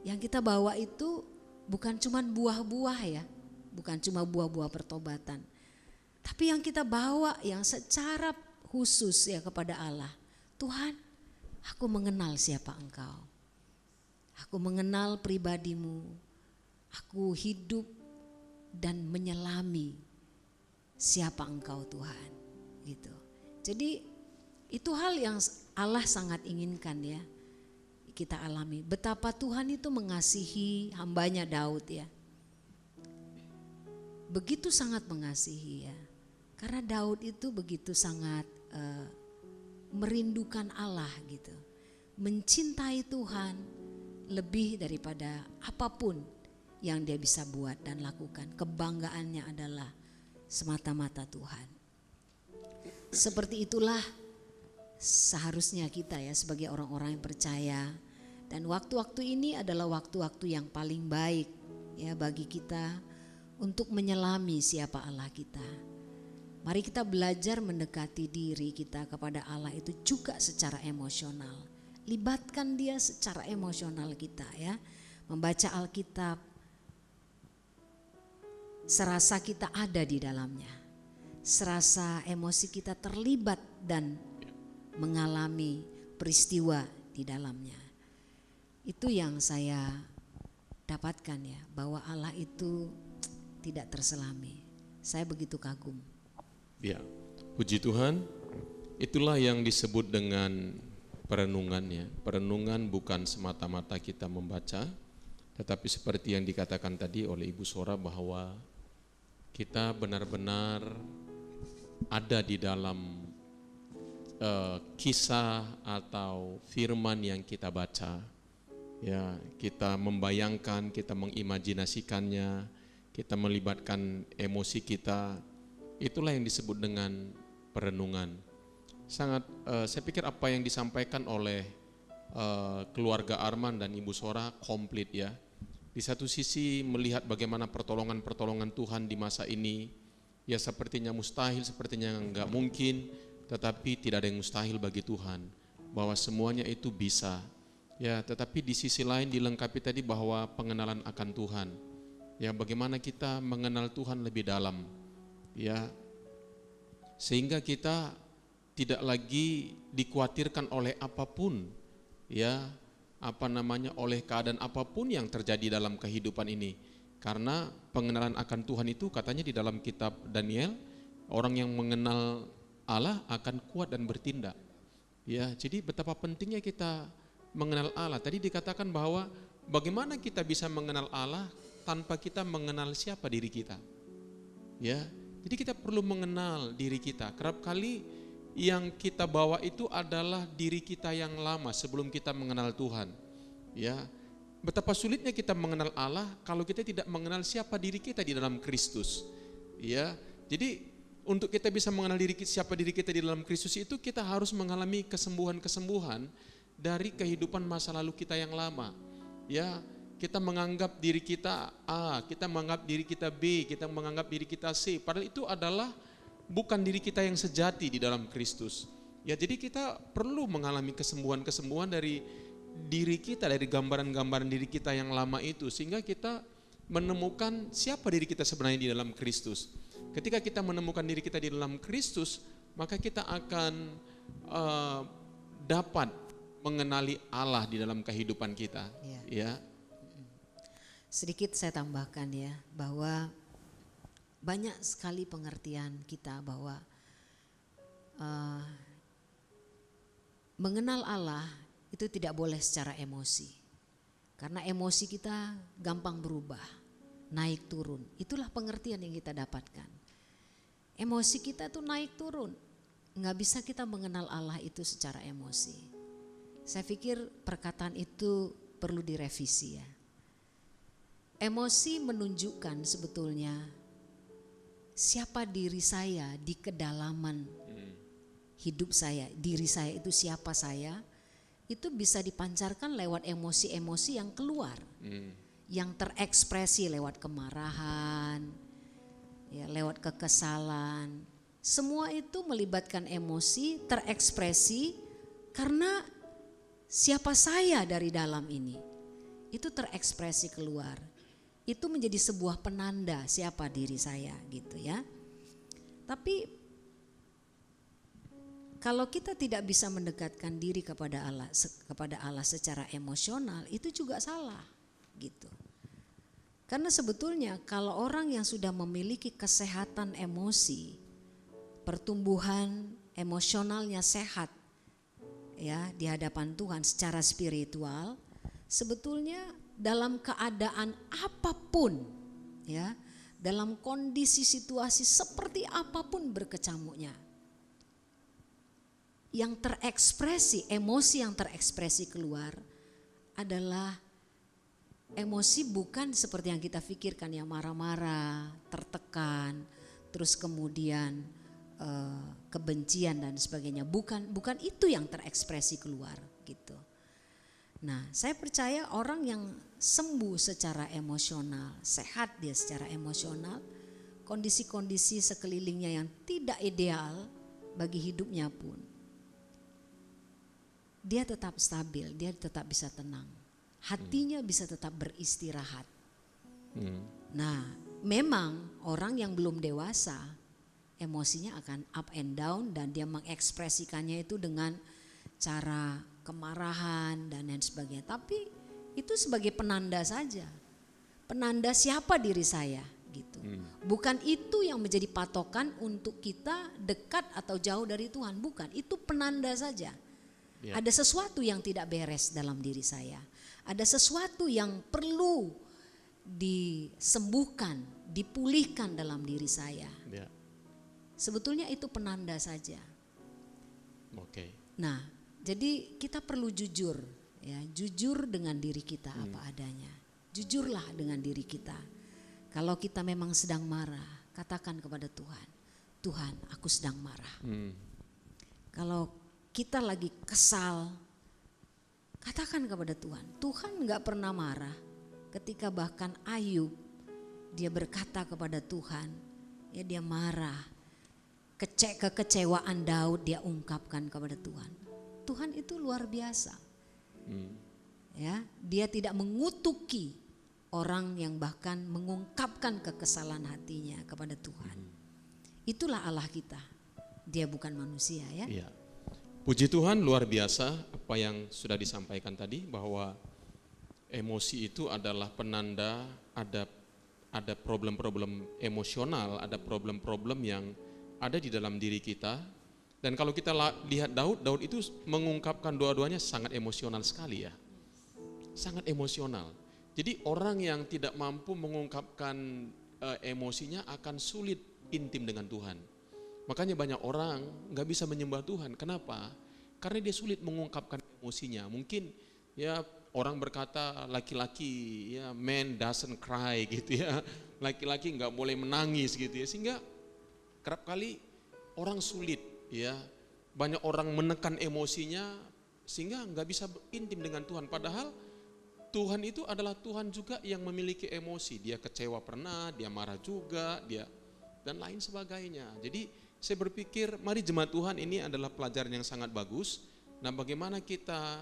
Yang kita bawa itu bukan cuma buah-buah ya, bukan cuma buah-buah pertobatan. Tapi yang kita bawa yang secara khusus ya kepada Allah. Tuhan, aku mengenal siapa Engkau. Aku mengenal pribadimu. Aku hidup dan menyelami siapa Engkau Tuhan. Gitu. Jadi itu hal yang Allah sangat inginkan ya. Kita alami betapa Tuhan itu mengasihi hambanya Daud ya. Begitu sangat mengasihi ya. Karena Daud itu begitu sangat merindukan Allah gitu. Mencintai Tuhan lebih daripada apapun yang dia bisa buat dan lakukan. Kebanggaannya adalah semata-mata Tuhan. Seperti itulah seharusnya kita ya sebagai orang-orang yang percaya, dan waktu-waktu ini adalah waktu-waktu yang paling baik ya bagi kita untuk menyelami siapa Allah kita. Mari kita belajar mendekati diri kita kepada Allah itu juga secara emosional. Libatkan dia secara emosional kita ya. Membaca Alkitab serasa kita ada di dalamnya. Serasa emosi kita terlibat dan mengalami peristiwa di dalamnya. Itu yang saya dapatkan ya, bahwa Allah itu tidak terselami. Saya begitu kagum. Ya, puji Tuhan. Itulah yang disebut dengan perenungan ya. Perenungan bukan semata-mata kita membaca, tetapi seperti yang dikatakan tadi oleh Ibu Sora bahwa kita benar-benar ada di dalam kisah atau firman yang kita baca. Ya, kita membayangkan, kita mengimajinasikannya, kita melibatkan emosi kita. Itulah yang disebut dengan perenungan. Sangat saya pikir apa yang disampaikan oleh keluarga Arman dan Ibu Sora komplit ya. Di satu sisi melihat bagaimana pertolongan-pertolongan Tuhan di masa ini, ya sepertinya mustahil, sepertinya enggak mungkin, tetapi tidak ada yang mustahil bagi Tuhan, bahwa semuanya itu bisa. Ya, tetapi di sisi lain dilengkapi tadi bahwa pengenalan akan Tuhan. Ya, bagaimana kita mengenal Tuhan lebih dalam. Ya, sehingga kita tidak lagi dikhawatirkan oleh apapun, ya, oleh keadaan apapun yang terjadi dalam kehidupan ini. Karena pengenalan akan Tuhan itu katanya di dalam kitab Daniel, orang yang mengenal Allah akan kuat dan bertindak. Ya, jadi betapa pentingnya kita mengenal Allah. Tadi dikatakan bahwa bagaimana kita bisa mengenal Allah tanpa kita mengenal siapa diri kita. Ya, jadi kita perlu mengenal diri kita. Kerap kali yang kita bawa itu adalah diri kita yang lama sebelum kita mengenal Tuhan. Ya, betapa sulitnya kita mengenal Allah kalau kita tidak mengenal siapa diri kita di dalam Kristus. Ya, jadi untuk kita bisa mengenal siapa diri kita di dalam Kristus itu kita harus mengalami kesembuhan-kesembuhan dari kehidupan masa lalu kita yang lama. Ya, kita menganggap diri kita A, kita menganggap diri kita B, kita menganggap diri kita C. Padahal itu adalah bukan diri kita yang sejati di dalam Kristus. Ya, jadi kita perlu mengalami kesembuhan-kesembuhan dari diri kita, dari gambaran-gambaran diri kita yang lama itu, sehingga kita menemukan siapa diri kita sebenarnya di dalam Kristus. Ketika kita menemukan diri kita di dalam Kristus, maka kita akan dapat mengenali Allah di dalam kehidupan kita. Ya. Sedikit saya tambahkan ya, bahwa banyak sekali pengertian kita bahwa mengenal Allah itu tidak boleh secara emosi. Karena emosi kita gampang berubah, naik turun. Itulah pengertian yang kita dapatkan. Emosi kita tuh naik turun. Nggak bisa kita mengenal Allah itu secara emosi. Saya pikir perkataan itu perlu direvisi ya. Emosi menunjukkan sebetulnya siapa diri saya di kedalaman hidup saya. Diri saya itu siapa saya, itu bisa dipancarkan lewat emosi-emosi yang keluar. Yang terekspresi lewat kemarahan, ya, lewat kekesalan. Semua itu melibatkan emosi, terekspresi karena siapa saya dari dalam ini. Itu terekspresi keluar. Itu menjadi sebuah penanda siapa diri saya gitu ya. Tapi kalau kita tidak bisa mendekatkan diri kepada Allah secara emosional, itu juga salah gitu. Karena sebetulnya kalau orang yang sudah memiliki kesehatan emosi, pertumbuhan emosionalnya sehat ya di hadapan Tuhan secara spiritual, sebetulnya dalam keadaan apapun ya, dalam kondisi situasi seperti apapun berkecamuknya, yang terekspresi, emosi yang terekspresi keluar adalah emosi bukan seperti yang kita pikirkan, yang marah-marah, tertekan, terus kemudian kebencian dan sebagainya. Bukan itu yang terekspresi keluar gitu. Nah, saya percaya orang yang sembuh secara emosional, sehat dia secara emosional, kondisi-kondisi sekelilingnya yang tidak ideal bagi hidupnya pun, dia tetap stabil, dia tetap bisa tenang. Hatinya bisa tetap beristirahat. Nah, memang orang yang belum dewasa, emosinya akan up and down dan dia mengekspresikannya itu dengan cara kemarahan dan lain sebagainya. Tapi itu sebagai penanda saja. Penanda siapa diri saya gitu. Bukan itu yang menjadi patokan untuk kita dekat atau jauh dari Tuhan, bukan. Itu penanda saja. Ya. Ada sesuatu yang tidak beres dalam diri saya. Ada sesuatu yang perlu disembuhkan, dipulihkan dalam diri saya. Ya. Sebetulnya itu penanda saja. Oke. Nah, jadi kita perlu jujur, ya, jujur dengan diri kita apa adanya. Jujurlah dengan diri kita. Kalau kita memang sedang marah, katakan kepada Tuhan, Tuhan, aku sedang marah. Kalau kita lagi kesal, katakan kepada Tuhan. Tuhan nggak pernah marah. Ketika bahkan Ayub, dia berkata kepada Tuhan, ya dia marah. Kekecewaan Daud dia ungkapkan kepada Tuhan. Tuhan itu luar biasa. Ya, dia tidak mengutuki orang yang bahkan mengungkapkan kekesalan hatinya kepada Tuhan. Itulah Allah kita. Dia bukan manusia, ya. Iya. Puji Tuhan, luar biasa apa yang sudah disampaikan tadi, bahwa emosi itu adalah penanda ada problem-problem emosional, ada problem-problem yang ada di dalam diri kita. Dan kalau kita lihat Daud itu mengungkapkan dua-duanya sangat emosional sekali, ya. Sangat emosional. Jadi orang yang tidak mampu mengungkapkan emosinya akan sulit intim dengan Tuhan. Makanya banyak orang nggak bisa menyembah Tuhan. Kenapa? Karena dia sulit mengungkapkan emosinya. Mungkin ya orang berkata laki-laki, ya man doesn't cry gitu ya. Laki-laki nggak boleh menangis gitu ya. Sehingga kerap kali orang sulit, ya, banyak orang menekan emosinya sehingga nggak bisa intim dengan Tuhan. Padahal Tuhan itu adalah Tuhan juga yang memiliki emosi. Dia kecewa pernah, dia marah juga, dia dan lain sebagainya. Jadi saya berpikir mari jemaat Tuhan, ini adalah pelajaran yang sangat bagus. Nah, bagaimana kita,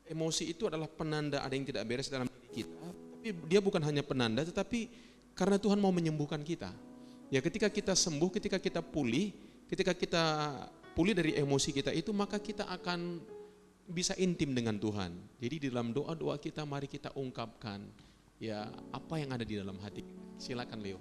emosi itu adalah penanda ada yang tidak beres dalam diri kita. Tapi dia bukan hanya penanda, tetapi karena Tuhan mau menyembuhkan kita. Ya, ketika kita sembuh, ketika kita pulih dari emosi kita itu, maka kita akan bisa intim dengan Tuhan. Jadi di dalam doa-doa kita mari kita ungkapkan ya apa yang ada di dalam hati. Silakan Leo.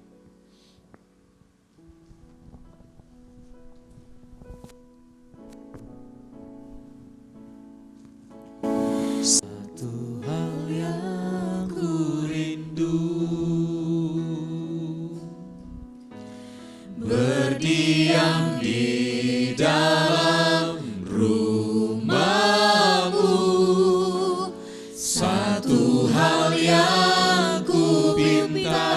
Satu hal yang ku rindu, berdiam di dalam rumah-Mu. Satu hal yang ku pinta,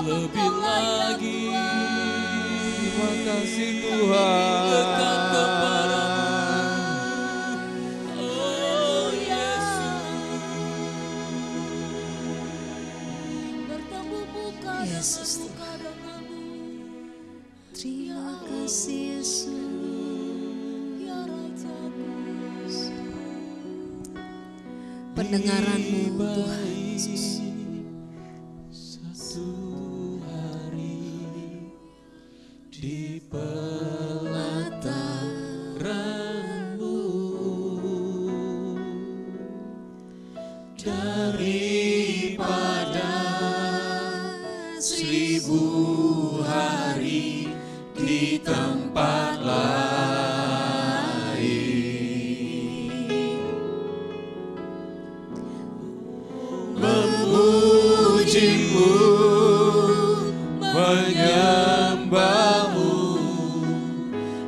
lebih lagi. Terima kasih Tuhan. Dekat kepadamu, oh Yesus. Bertemu muka Yesus, dengan muka denganmu, Terima kasih Yesus. ya Rajaku. Pendengaran-Mu Tuhan Yesus. Satu hari di pelataran-Mu, daripada 1000 hari di tempat lain, memuji-Mu, menyembah-Mu,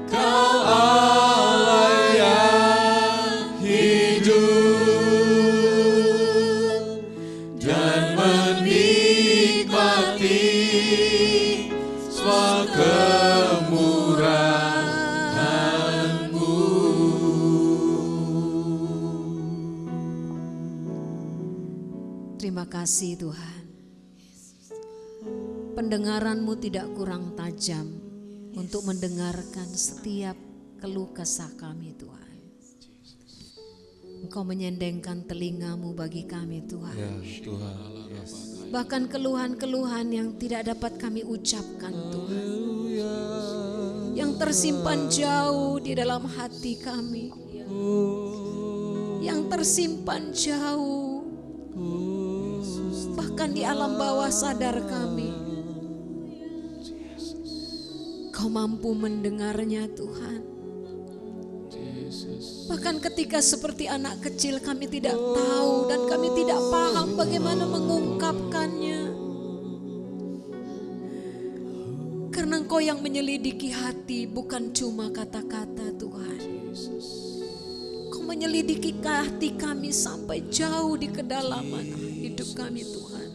Kau Allah yang hidup, dan menikmati semua kemurahan-Mu. Terima kasih Tuhan. Pendengaran-Mu tidak kurang tajam untuk mendengarkan setiap keluh kesah kami Tuhan. Engkau menyendengkan telinga-Mu bagi kami Tuhan. Ya Tuhan. Yes. Bahkan keluhan-keluhan yang tidak dapat kami ucapkan Tuhan, yang tersimpan jauh di dalam hati kami, yang tersimpan jauh bahkan di alam bawah sadar kami. Kau mampu mendengarnya Tuhan. Bahkan ketika seperti anak kecil kami tidak tahu dan kami tidak paham bagaimana mengungkapkannya. Karena Engkau yang menyelidiki hati, bukan cuma kata-kata Tuhan. Kau menyelidiki hati kami sampai jauh di kedalaman hidup kami Tuhan.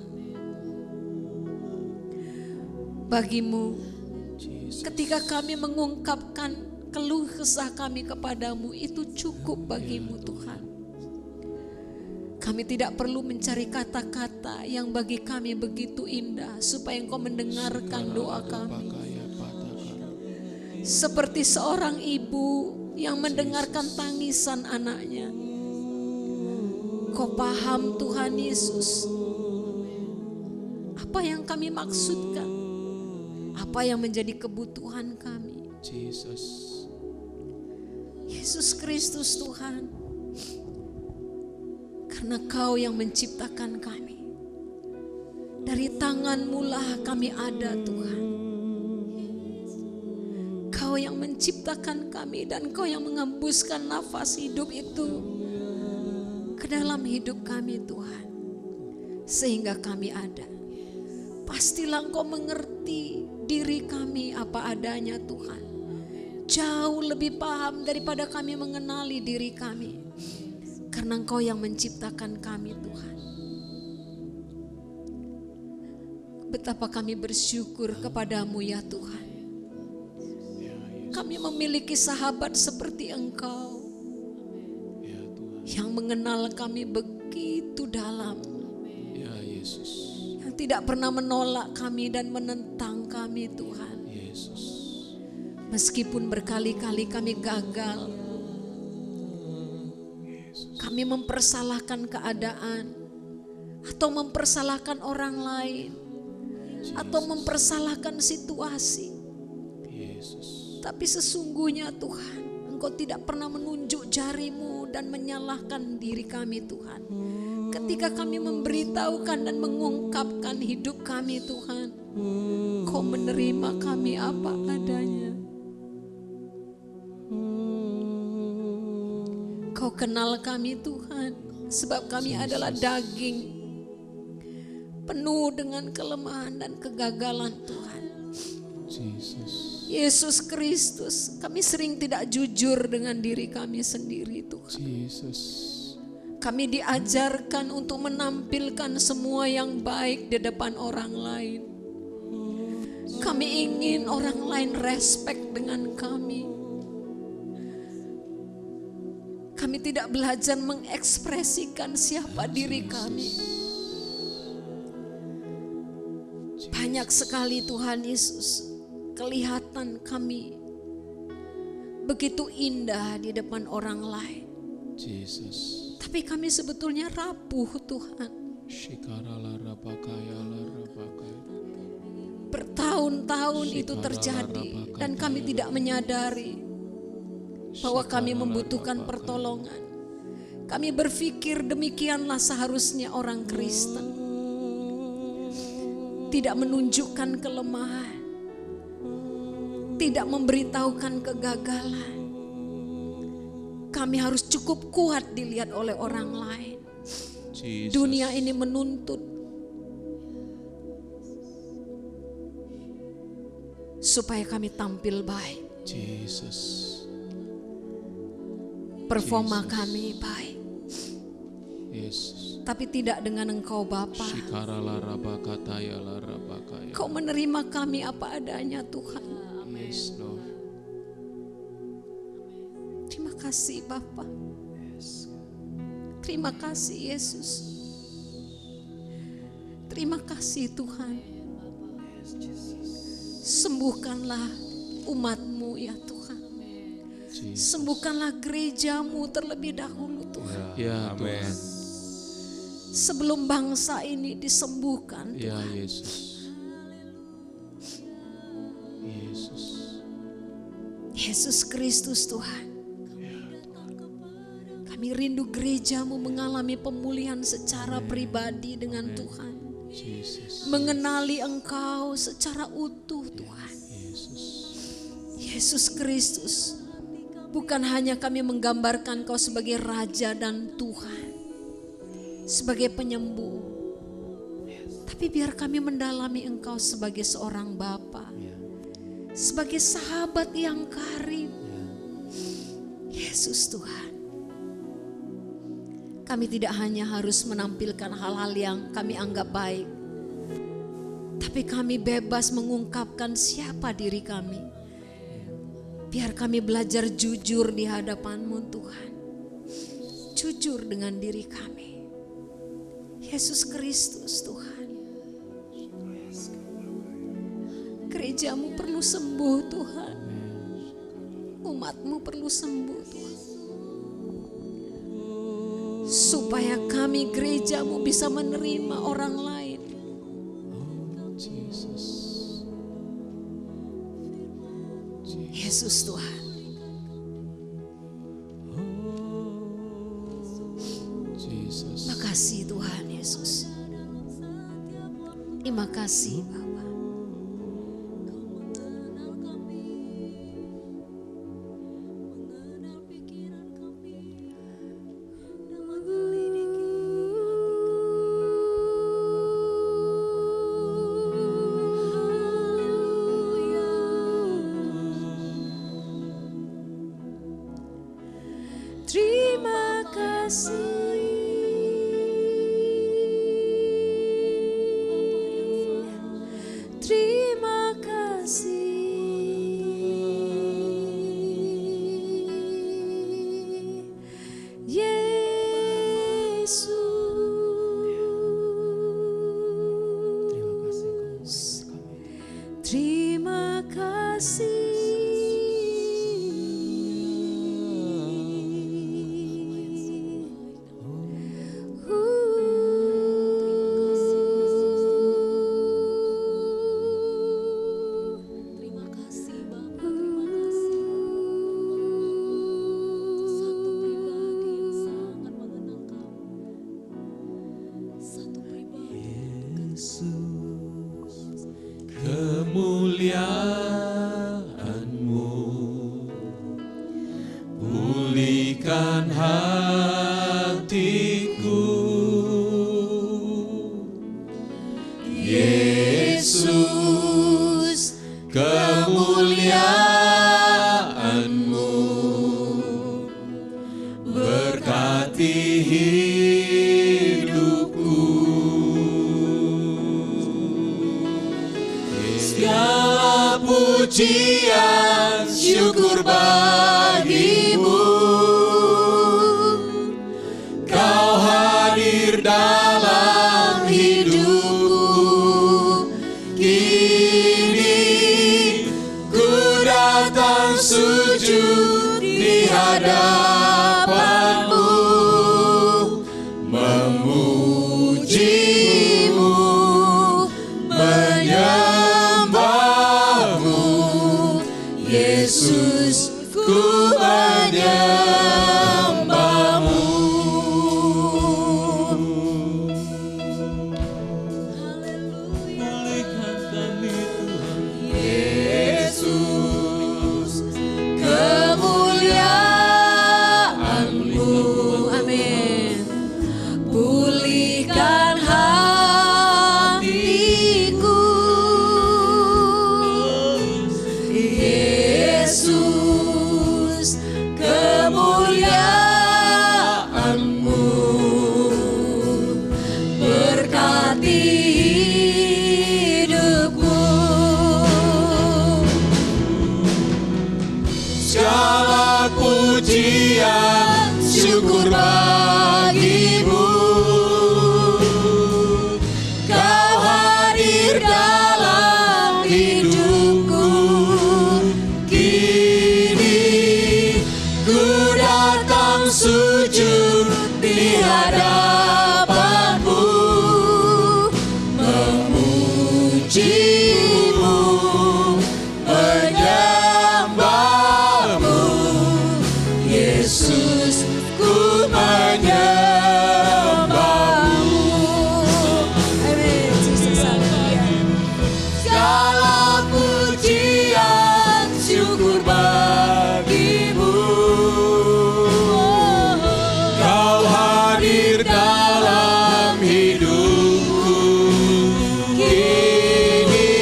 Bagimu, ketika kami mengungkapkan keluh kesah kami kepadamu, itu cukup bagimu Tuhan. Kami tidak perlu mencari kata-kata yang bagi kami begitu indah supaya Engkau mendengarkan doa kami. Seperti seorang ibu yang mendengarkan tangisan anaknya. Kau paham Tuhan Yesus apa yang kami maksudkan, apa yang menjadi kebutuhan kami. Yesus Kristus Tuhan, karena Kau yang menciptakan kami, dari tangan-Mu lah kami ada Tuhan. Kau yang menciptakan kami dan Kau yang mengembuskan nafas hidup itu ke dalam hidup kami Tuhan, sehingga kami ada. Pastilah Engkau mengerti diri kami apa adanya Tuhan, jauh lebih paham daripada kami mengenali diri kami, karena Engkau yang menciptakan kami Tuhan. Betapa kami bersyukur kepadamu ya Tuhan. Kami memiliki sahabat seperti Engkau yang mengenal kami begitu dalam, yang tidak pernah menolak kami dan menentang kami Tuhan. Meskipun berkali-kali kami gagal, kami mempersalahkan keadaan atau mempersalahkan orang lain atau mempersalahkan situasi. Tapi sesungguhnya Tuhan, Engkau tidak pernah menunjuk jari-Mu dan menyalahkan diri kami Tuhan. Ketika kami memberitahukan dan mengungkapkan hidup kami Tuhan, Kau menerima kami apa adanya. Kau kenal kami Tuhan, sebab kami adalah daging, penuh dengan kelemahan dan kegagalan Tuhan. Yesus Kristus, kami sering tidak jujur dengan diri kami sendiri Tuhan. Kami diajarkan untuk menampilkan semua yang baik di depan orang lain. Kami ingin orang lain respect dengan kami. Kami tidak belajar mengekspresikan siapa diri kami. Banyak sekali Tuhan Yesus, kelihatan kami begitu indah di depan orang lain. Jesus. Tapi kami sebetulnya rapuh Tuhan. Bertahun-tahun itu terjadi dan kami tidak menyadari bahwa kami membutuhkan pertolongan. Kami berpikir demikianlah seharusnya orang Kristen. Tidak menunjukkan kelemahan, tidak memberitahukan kegagalan. Kami harus cukup kuat dilihat oleh orang lain. Jesus. Dunia ini menuntut supaya kami tampil baik. Jesus. Performa kami baik, Yesus. tapi tidak dengan Engkau Bapa. Kau menerima kami apa adanya Tuhan. Yes, Lord. Terima kasih Bapa. Terima kasih Yesus. Terima kasih Tuhan. Sembuhkanlah umat-Mu ya Tuhan. Sembuhkanlah gereja-Mu terlebih dahulu Tuhan. Ya, Amin. Tuhan. Sebelum bangsa ini disembuhkan Ya, Tuhan. Yesus. Yesus. Yesus Kristus Tuhan. Kami rindu gereja-Mu mengalami pemulihan secara pribadi dengan Tuhan. Jesus. Mengenali Engkau secara utuh Tuhan. Yesus. Yesus Kristus. Bukan hanya kami menggambarkan Kau sebagai Raja dan Tuhan, sebagai penyembuh, tapi biar kami mendalami Engkau sebagai seorang Bapa, sebagai sahabat yang karib. Yesus Tuhan, kami tidak hanya harus menampilkan hal-hal yang kami anggap baik, tapi kami bebas mengungkapkan siapa diri kami. Biar kami belajar jujur di hadapan-Mu Tuhan. Jujur dengan diri kami. Yesus Kristus Tuhan. Gereja-Mu perlu sembuh Tuhan. Umat-Mu perlu sembuh Tuhan. Supaya kami gereja-Mu bisa menerima orang lain. Jesus. Yesus Tuhan. Jesus. Makasih Tuhan Yesus. Terima kasih Bapa. Terima kasih. Terima kasih. Yesus. Terima kasih. Terima kasih Bapa, terima kasih. Satu pribadi yang sangat mengenal Kamu. Satu pribadi Kemuliaan-Mu pulihkan hatiku, Yesus. Kemuliaan-Mu berkati hidupku, Segala pujian syukur bagimu, Kau hadir dalam hidupku. Kini ku datang sujud di hadapanmu, memujimu, menyembahmu, Yesus, ku menyembahmu. Pulihkan kami Tuhan. Yesus, kemuliaan-Mu, amin. Pulihkan hatiku, Yesus, kemuliaan-Mu. Berkati hidupku. Segala pujian syukur bagimu, Kau hadir dalam hidupku. Kini ku datang sujud di hadapanmu, memujimu, menyembahmu, Yesus, ku menyembahmu. Amin. Jesus, haleluya. Segala pujian syukur bagimu, Kau hadir dalam hidupku. Kini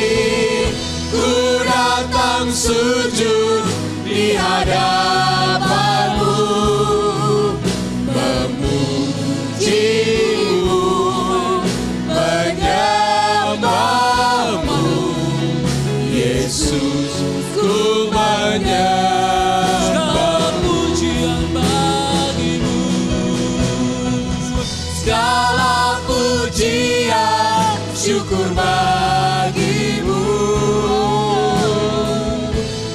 ku datang sujud di hadapanmu, memujimu, menyembahmu, Yesus, ku menyembahmu. Segala pujian syukur bagimu,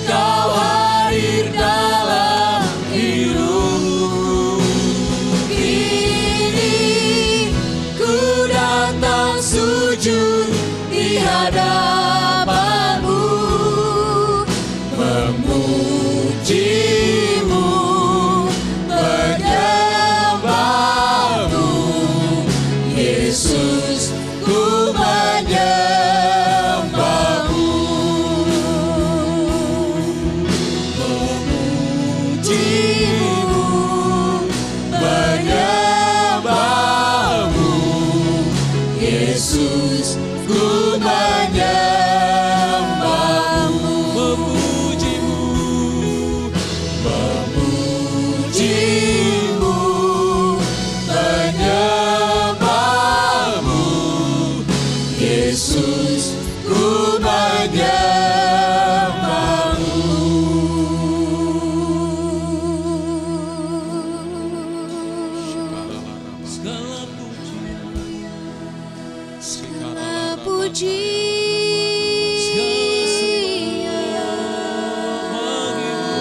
Kau hadir dalam hidupku. Kini ku datang sujud di hadapanmu, memujimu, menyembahmu, Yesus, ku menyembahmu. Memujimu, menyembahmu, Yesus, ku menyembahmu. Memujimu, memujimu, menyembahmu, Yesus, ku menyembahmu. Segala pujian, Bagimu.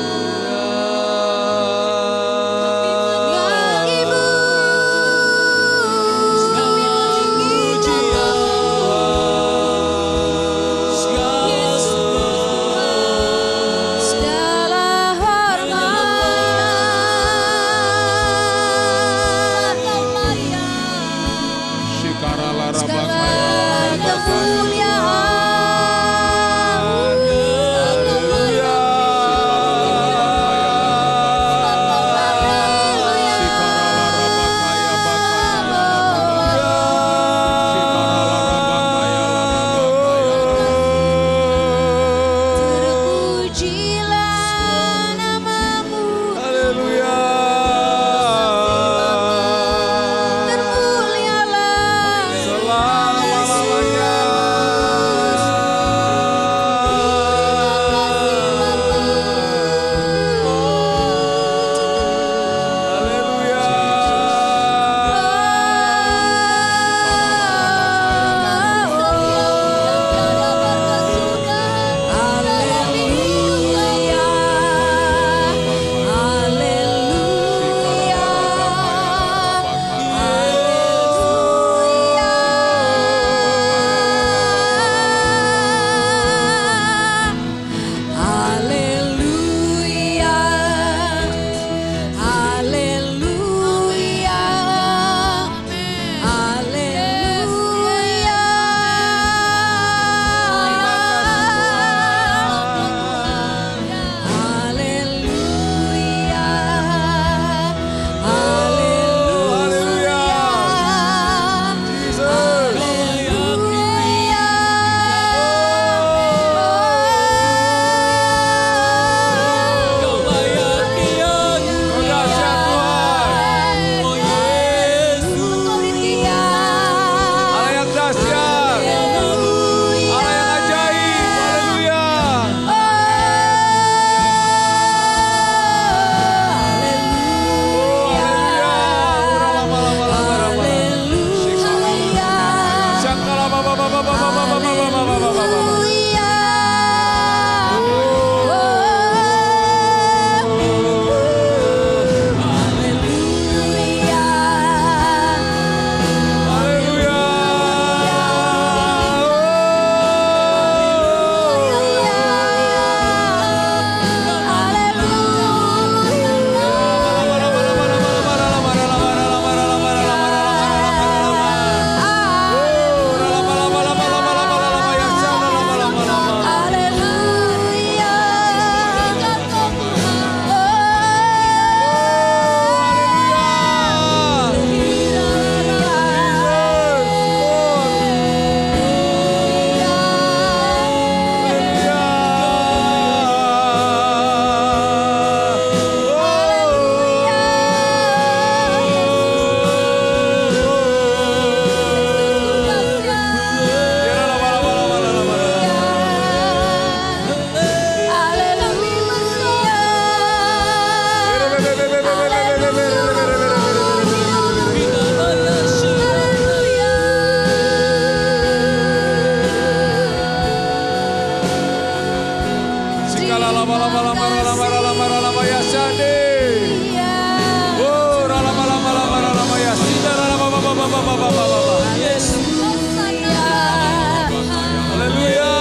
Haleluya.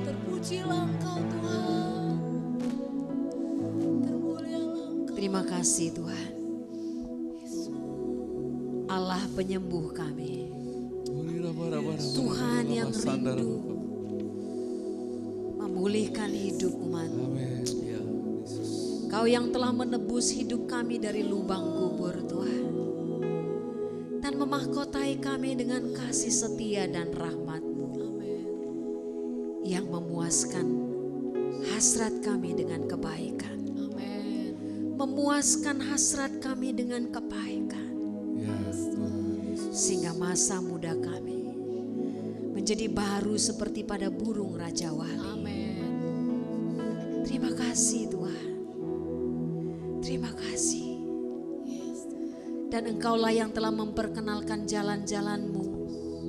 Terpujilah Engkau Tuhan. Termulialah Engkau. Terima kasih Tuhan. Allah penyembuh kami. Tuhan yang rindu memulihkan hidup umat-Mu. Kau yang telah menebus hidup kami dari lubang kubur Tuhan. Dan memahkotai kami dengan kasih setia dan rahmat-Mu. Yang memuaskan hasrat kami dengan kebaikan. Memuaskan hasrat kami dengan kebaikan. Sehingga masa muda kami menjadi baru seperti pada burung Raja Wali. Terima kasih Tuhan. Terima kasih. Dan Engkaulah yang telah memperkenalkan jalan-jalan-Mu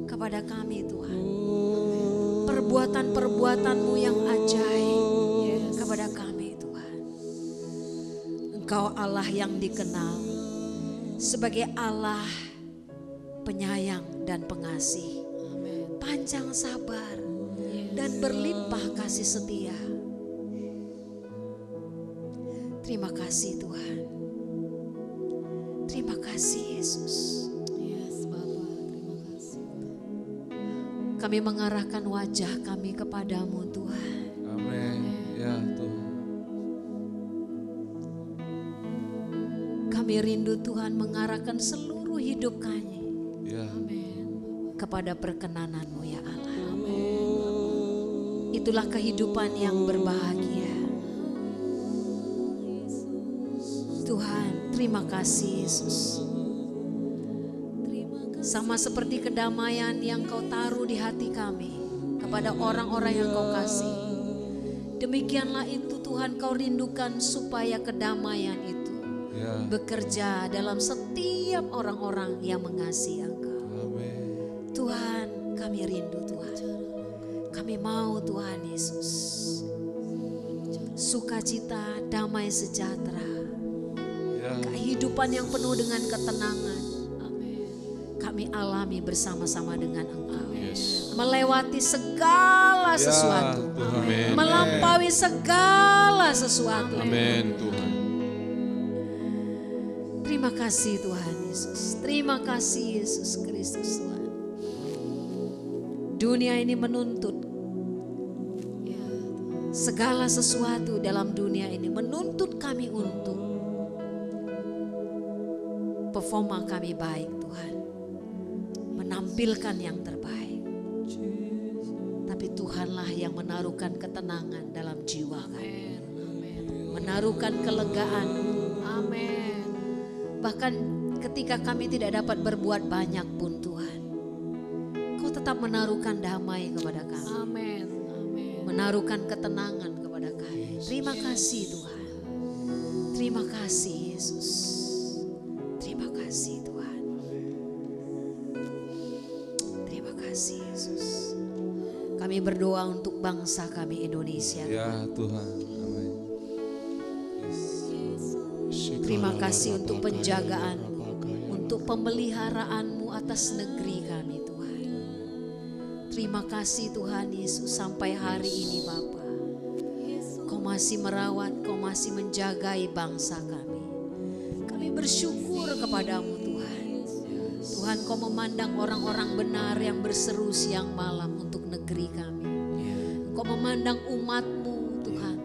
kepada kami Tuhan. Perbuatan-perbuatan-Mu yang ajaib kepada kami Tuhan. Engkau Allah yang dikenal sebagai Allah penyayang dan pengasih. Panjang sabar dan berlimpah kasih setia. Terima kasih Tuhan. Terima kasih Yesus. Terima kasih. Kami mengarahkan wajah kami kepadamu Tuhan. Amin. Ya Tuhan. Kami rindu Tuhan mengarahkan seluruh hidup kami Ya. kepada perkenanan-Mu ya Allah. Itulah kehidupan yang berbahagia. Tuhan, terima kasih Yesus. Sama seperti kedamaian yang Kau taruh di hati kami kepada orang-orang yang Kau kasih. Demikianlah itu Tuhan Kau rindukan supaya kedamaian itu bekerja dalam setiap orang-orang yang mengasihi Engkau. Tuhan, kami rindu Tuhan. Kami mau Tuhan Yesus. Sukacita, damai sejahtera. Kehidupan yang penuh dengan ketenangan. Kami alami bersama-sama dengan Engkau. Melewati segala sesuatu. Melampaui segala sesuatu. Amin Tuhan. Terima kasih Tuhan Yesus. Terima kasih Yesus Kristus Tuhan. Dunia ini menuntut. Segala sesuatu dalam dunia ini menuntut kami untuk performa kami baik Tuhan. Menampilkan yang terbaik. Tapi Tuhanlah yang menaruhkan ketenangan dalam jiwa kami. Menaruhkan kelegaan. Amin. Bahkan ketika kami tidak dapat berbuat banyak pun Tuhan, Kau tetap menaruhkan damai kepada kami. Amin. Menaruhkan ketenangan kepada kami. Terima kasih Tuhan. Terima kasih Yesus. Terima kasih Tuhan. Terima kasih Yesus. Kami berdoa untuk bangsa kami Indonesia. Ya Tuhan. Amin. Terima kasih untuk penjagaan-Mu, untuk pemeliharaan-Mu atas negeri kami Tuhan. Terima kasih Tuhan Yesus sampai hari ini Bapa. Kau masih merawat, Kau masih menjagai bangsa kami. Kami bersyukur kepadamu Tuhan. Tuhan, Kau memandang orang-orang benar yang berseru siang malam untuk negeri kami. Kau memandang umat-Mu Tuhan,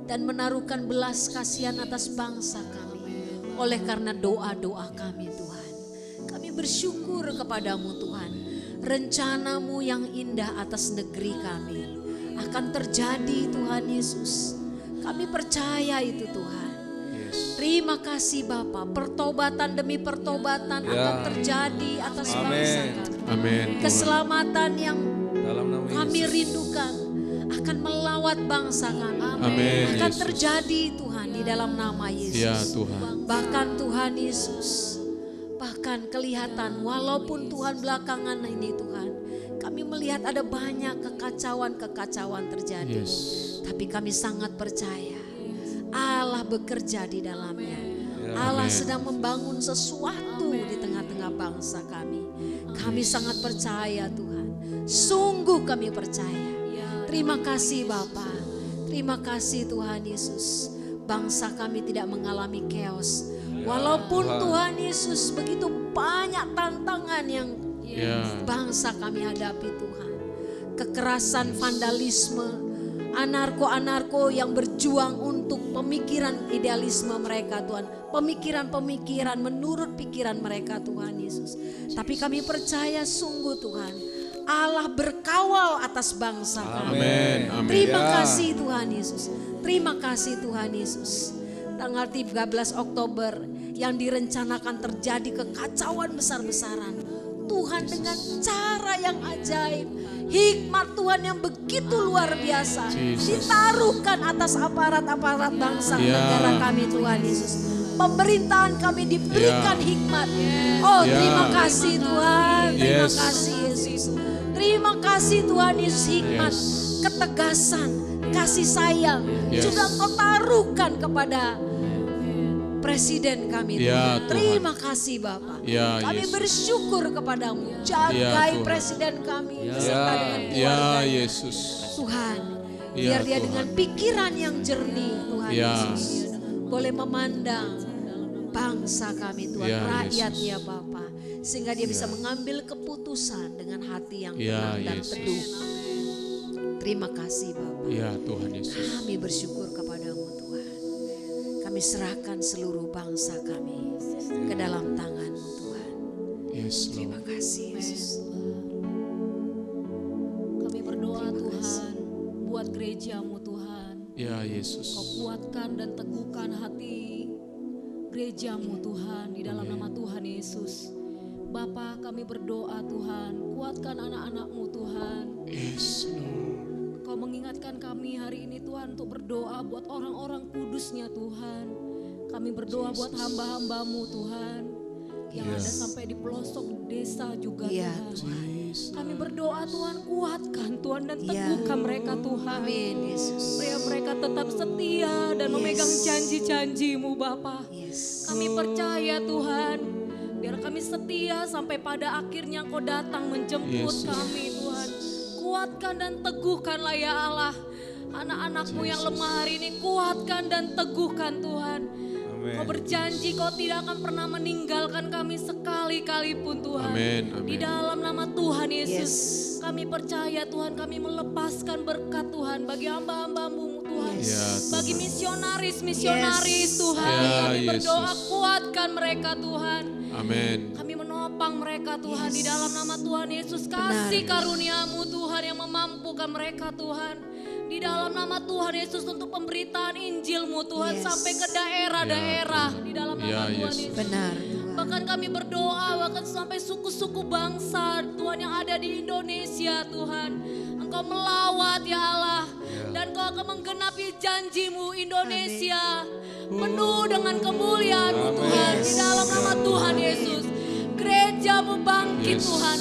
dan menaruhkan belas kasihan atas bangsa kami. Oleh karena doa-doa kami Tuhan, kami bersyukur kepadamu Tuhan. Rencana-Mu yang indah atas negeri kami akan terjadi Tuhan Yesus. Kami percaya itu Tuhan. Terima kasih Bapa, pertobatan demi pertobatan akan terjadi atas bangsa kami. Amin. Keselamatan yang Dalam nama kami Yesus. rindukan akan melawat bangsa kami. Amin, Akan Yesus. terjadi Tuhan di dalam nama Yesus. Ya Tuhan. Bahkan Tuhan Yesus, bahkan kelihatan walaupun Tuhan belakangan ini Tuhan, kami melihat ada banyak kekacauan terjadi. Yes. Tapi kami sangat percaya Allah bekerja di dalamnya. Allah sedang membangun sesuatu di tengah-tengah bangsa kami. Kami sangat percaya Tuhan. Sungguh kami percaya. Terima kasih Bapa. Terima kasih Tuhan Yesus. Bangsa kami tidak mengalami chaos. Walaupun Tuhan Yesus begitu banyak tantangan yang bangsa kami hadapi Tuhan. Kekerasan, vandalisme, anarko-anarko yang berjuang untuk pemikiran idealisme mereka Tuhan. Pemikiran-pemikiran menurut pikiran mereka Tuhan Yesus. Tapi kami percaya sungguh Tuhan, Allah berkawal atas bangsa kami. Amin. Amin. Terima kasih Tuhan Yesus. Terima kasih Tuhan Yesus. Tanggal 13 Oktober yang direncanakan terjadi kekacauan besar-besaran. Tuhan dengan cara yang ajaib, hikmat Tuhan yang begitu luar biasa ditaruhkan atas aparat-aparat bangsa negara kami Tuhan Yesus. Pemerintahan kami diberikan hikmat. Oh terima kasih Tuhan, terima kasih Yesus. Terima kasih Tuhan Yesus, hikmat, ketegasan, kasih sayang juga Engkau taruhkan kepada Presiden kami Tuhan. Terima kasih Bapak. Kami bersyukur kepadamu. Jagai Presiden kami beserta dengan keluarganya. Yesus. Tuhan, biar dia dengan pikiran yang jernih Tuhan Yesus boleh memandang bangsa kami Tuhan, rakyatnya Bapa, sehingga dia bisa mengambil keputusan dengan hati yang tenang dan teduh. Terima kasih Bapak. Ya Tuhan Yesus. Kami bersyukur kepadamu Tuhan. Kami serahkan seluruh bangsa kami ke dalam tangan-Mu Tuhan. Yes, Terima Lord. kasih Yesus. Kami berdoa Tuhan buat gereja-Mu Tuhan. Ya Yesus. Kau kuatkan dan teguhkan hati gereja-Mu Tuhan di dalam nama Tuhan Yesus. Bapa kami berdoa Tuhan, kuatkan anak-anak-Mu Tuhan. Yes, Lord. Kau mengingatkan kami hari ini Tuhan untuk berdoa buat orang-orang kudusnya Tuhan. Kami berdoa buat hamba-hamba-Mu Tuhan yang ada sampai di pelosok desa juga Tuhan. Kami berdoa Tuhan, kuatkan Tuhan dan teguhkan mereka Tuhan. Amin Yesus. Supaya mereka tetap setia dan memegang janji-janji-Mu Bapa. Kami percaya Tuhan, biar kami setia sampai pada akhirnya Engkau datang menjemput kami Tuhan. Kuatkan dan teguhkanlah ya Allah anak-anak-Mu yang lemah hari ini, kuatkan dan teguhkan Tuhan. Kau berjanji Kau tidak akan pernah meninggalkan kami sekali-kali pun Tuhan. Amin, amin. Di dalam nama Tuhan Yesus kami percaya Tuhan, kami melepaskan berkat Tuhan bagi hamba-hamba-Mu Tuhan. Bagi misionaris-misionaris Tuhan. Kami berdoa kuatkan mereka Tuhan. Amin. Kami menopang mereka Tuhan di dalam nama Tuhan Yesus. Kasih karunia-Mu Tuhan yang memampukan mereka Tuhan. Di dalam nama Tuhan Yesus untuk pemberitaan Injil-Mu Tuhan sampai ke daerah-daerah di dalam nama Tuhan Yesus. Benar. Bahkan kami berdoa bahkan sampai suku-suku bangsa Tuhan yang ada di Indonesia Tuhan. Engkau melawat ya Allah. Dan Kau akan menggenapi janji-Mu Indonesia. Penuh dengan kemuliaan-Mu Tuhan. Di dalam nama Tuhan Yesus. Gereja-Mu bangkit Tuhan.